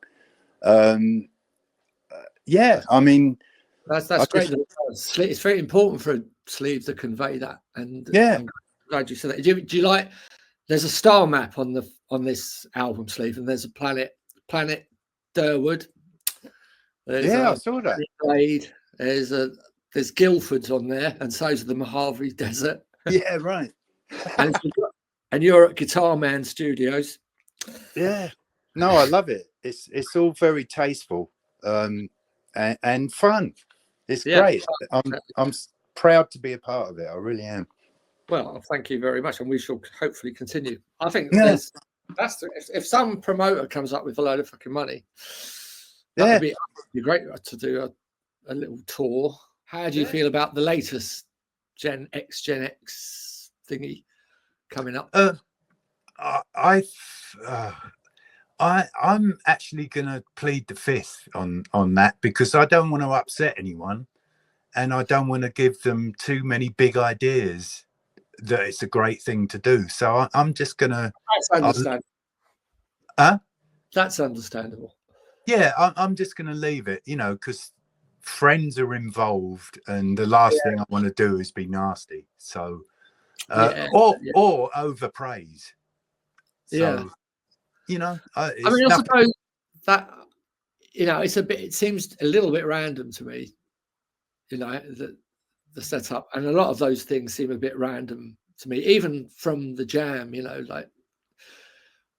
Yeah, I mean, that's great. It's very important for a sleeve to convey that. And yeah, I'm glad you said that. Do you like? There's a star map on this album sleeve, and there's a planet Derwood. I saw that. Slade. There's there's Guildford's on there, and so's the Mojave Desert. Yeah, right. and, and you're at Guitar Man Studios. Yeah. No, I love it. It's all very tasteful, and fun. It's great. I'm proud to be a part of it. I really am. Well, thank you very much, and we shall hopefully continue. I think if some promoter comes up with a load of fucking money, that'd be great to do a little tour. How do you feel about the latest Gen X thingy coming up? I'm actually going to plead the fifth on that, because I don't want to upset anyone, and I don't want to give them too many big ideas that it's a great thing to do. So I'm just going to... That's understandable. That's understandable. Yeah, I'm just going to leave it, because friends are involved, and the last thing I want to do is be nasty. So, or overpraise. So, I suppose that it seems a little bit random to me, the setup, and a lot of those things seem a bit random to me, even from the jam, like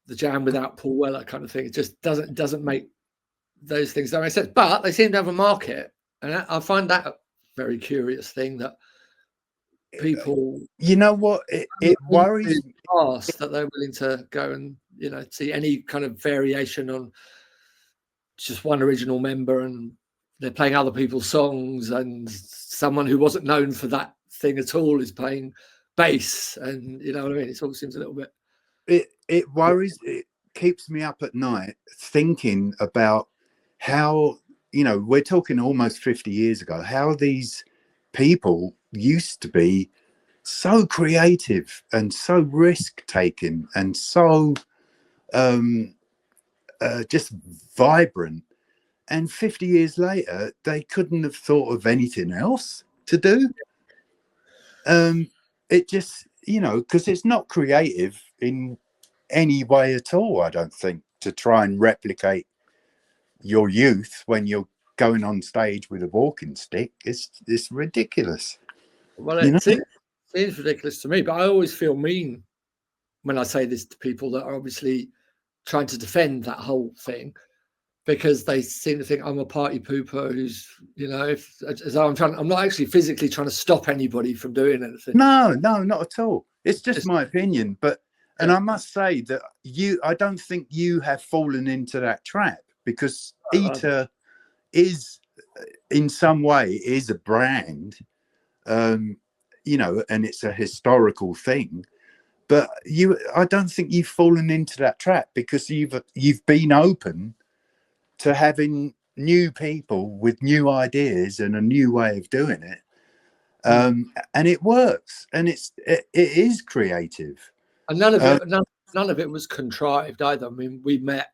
the jam without Paul Weller kind of thing. It just doesn't make those things that make sense, but they seem to have a market, and I find that a very curious thing that people, it worries me that they're willing to go and see any kind of variation on just one original member, and they're playing other people's songs, and someone who wasn't known for that thing at all is playing bass, and you know what I mean. It all seems a little bit. It worries. It keeps me up at night thinking about how we're talking almost 50 years ago. How these people used to be so creative and so risk taking and so just vibrant. And 50 years later, they couldn't have thought of anything else to do. It just, because it's not creative in any way at all, I don't think, to try and replicate your youth when you're going on stage with a walking stick. It's ridiculous. Well, it seems ridiculous to me, but I always feel mean when I say this to people that are obviously trying to defend that whole thing, because they seem to think I'm a party pooper who's, I'm not actually physically trying to stop anybody from doing anything. No, not at all. It's just my opinion. And I must say that I don't think you have fallen into that trap, because Eater is, in some way, is a brand, and it's a historical thing. But I don't think you've fallen into that trap, because you've been open to having new people with new ideas and a new way of doing it, and it works, and it is creative, and none of it was contrived either. I mean, we met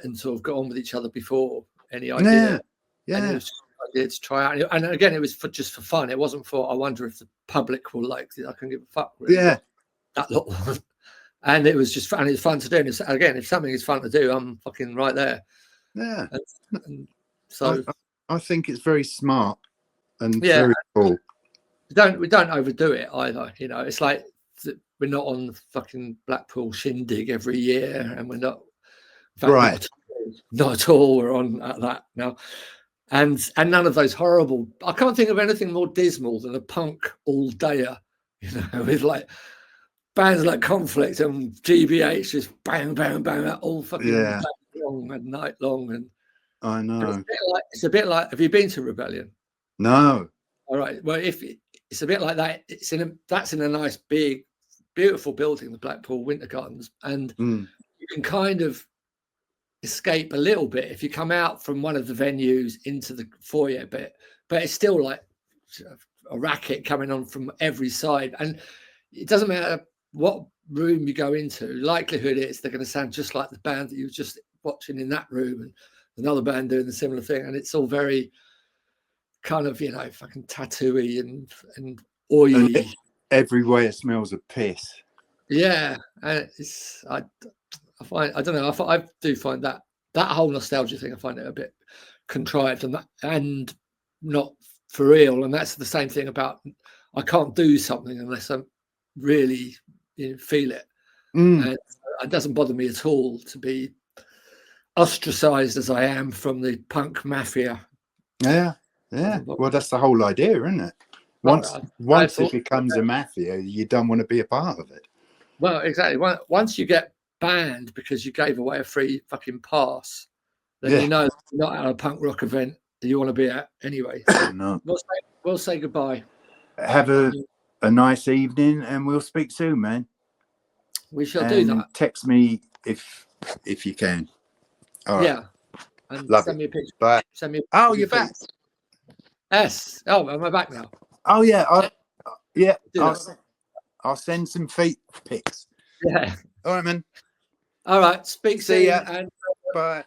and sort of got on with each other before any idea. And it was just an idea to try out, and again, it was just for fun. It wasn't for I wonder if the public will like it. I can give a fuck. Really. That lot. And it was just fun. It's fun to do. And again, if something is fun to do, I'm fucking right there. Yeah. And so I think it's very smart and very cool. We don't overdo it either. It's like we're not on fucking Blackpool shindig every year, and we're not. Right. Not at all. We're on at that now. And none of those horrible. I can't think of anything more dismal than a punk all dayer, with like bands like Conflict and GBH just bang, bang, bang, all fucking day long and night long. And I know. It's a bit like. Have you been to Rebellion? No. All right. Well, it's a bit like that. That's in a nice big, beautiful building, the Blackpool Winter Gardens, and you can kind of escape a little bit if you come out from one of the venues into the foyer bit, but it's still like a racket coming on from every side, and it doesn't matter what room you go into. Likelihood is they're going to sound just like the band that you were just watching in that room, and another band doing the similar thing, and it's all very kind of fucking tattooy and oily. And everywhere smells of piss. Yeah, and I don't know. I do find that whole nostalgia thing. I find it a bit contrived and not for real. And that's the same thing about, I can't do something unless I really feel it. And it doesn't bother me at all to be ostracized as I am from the punk mafia. Yeah. Well, that's the whole idea, isn't it? Once it becomes a mafia, you don't want to be a part of it. Well, exactly. Once you get banned because you gave away a free fucking pass, then you know you're not at a punk rock event that you want to be at anyway. So No. we'll say goodbye. Have a nice evening, and we'll speak soon, man. We shall do that. Text me if you can. All right. Yeah. And Love send me a picture. Bye. Send me You're back. Yes. Oh, am I back now? Oh yeah. I'll send some feet pics. Yeah. All right, man. All right. Speak soon. See ya. And Bye.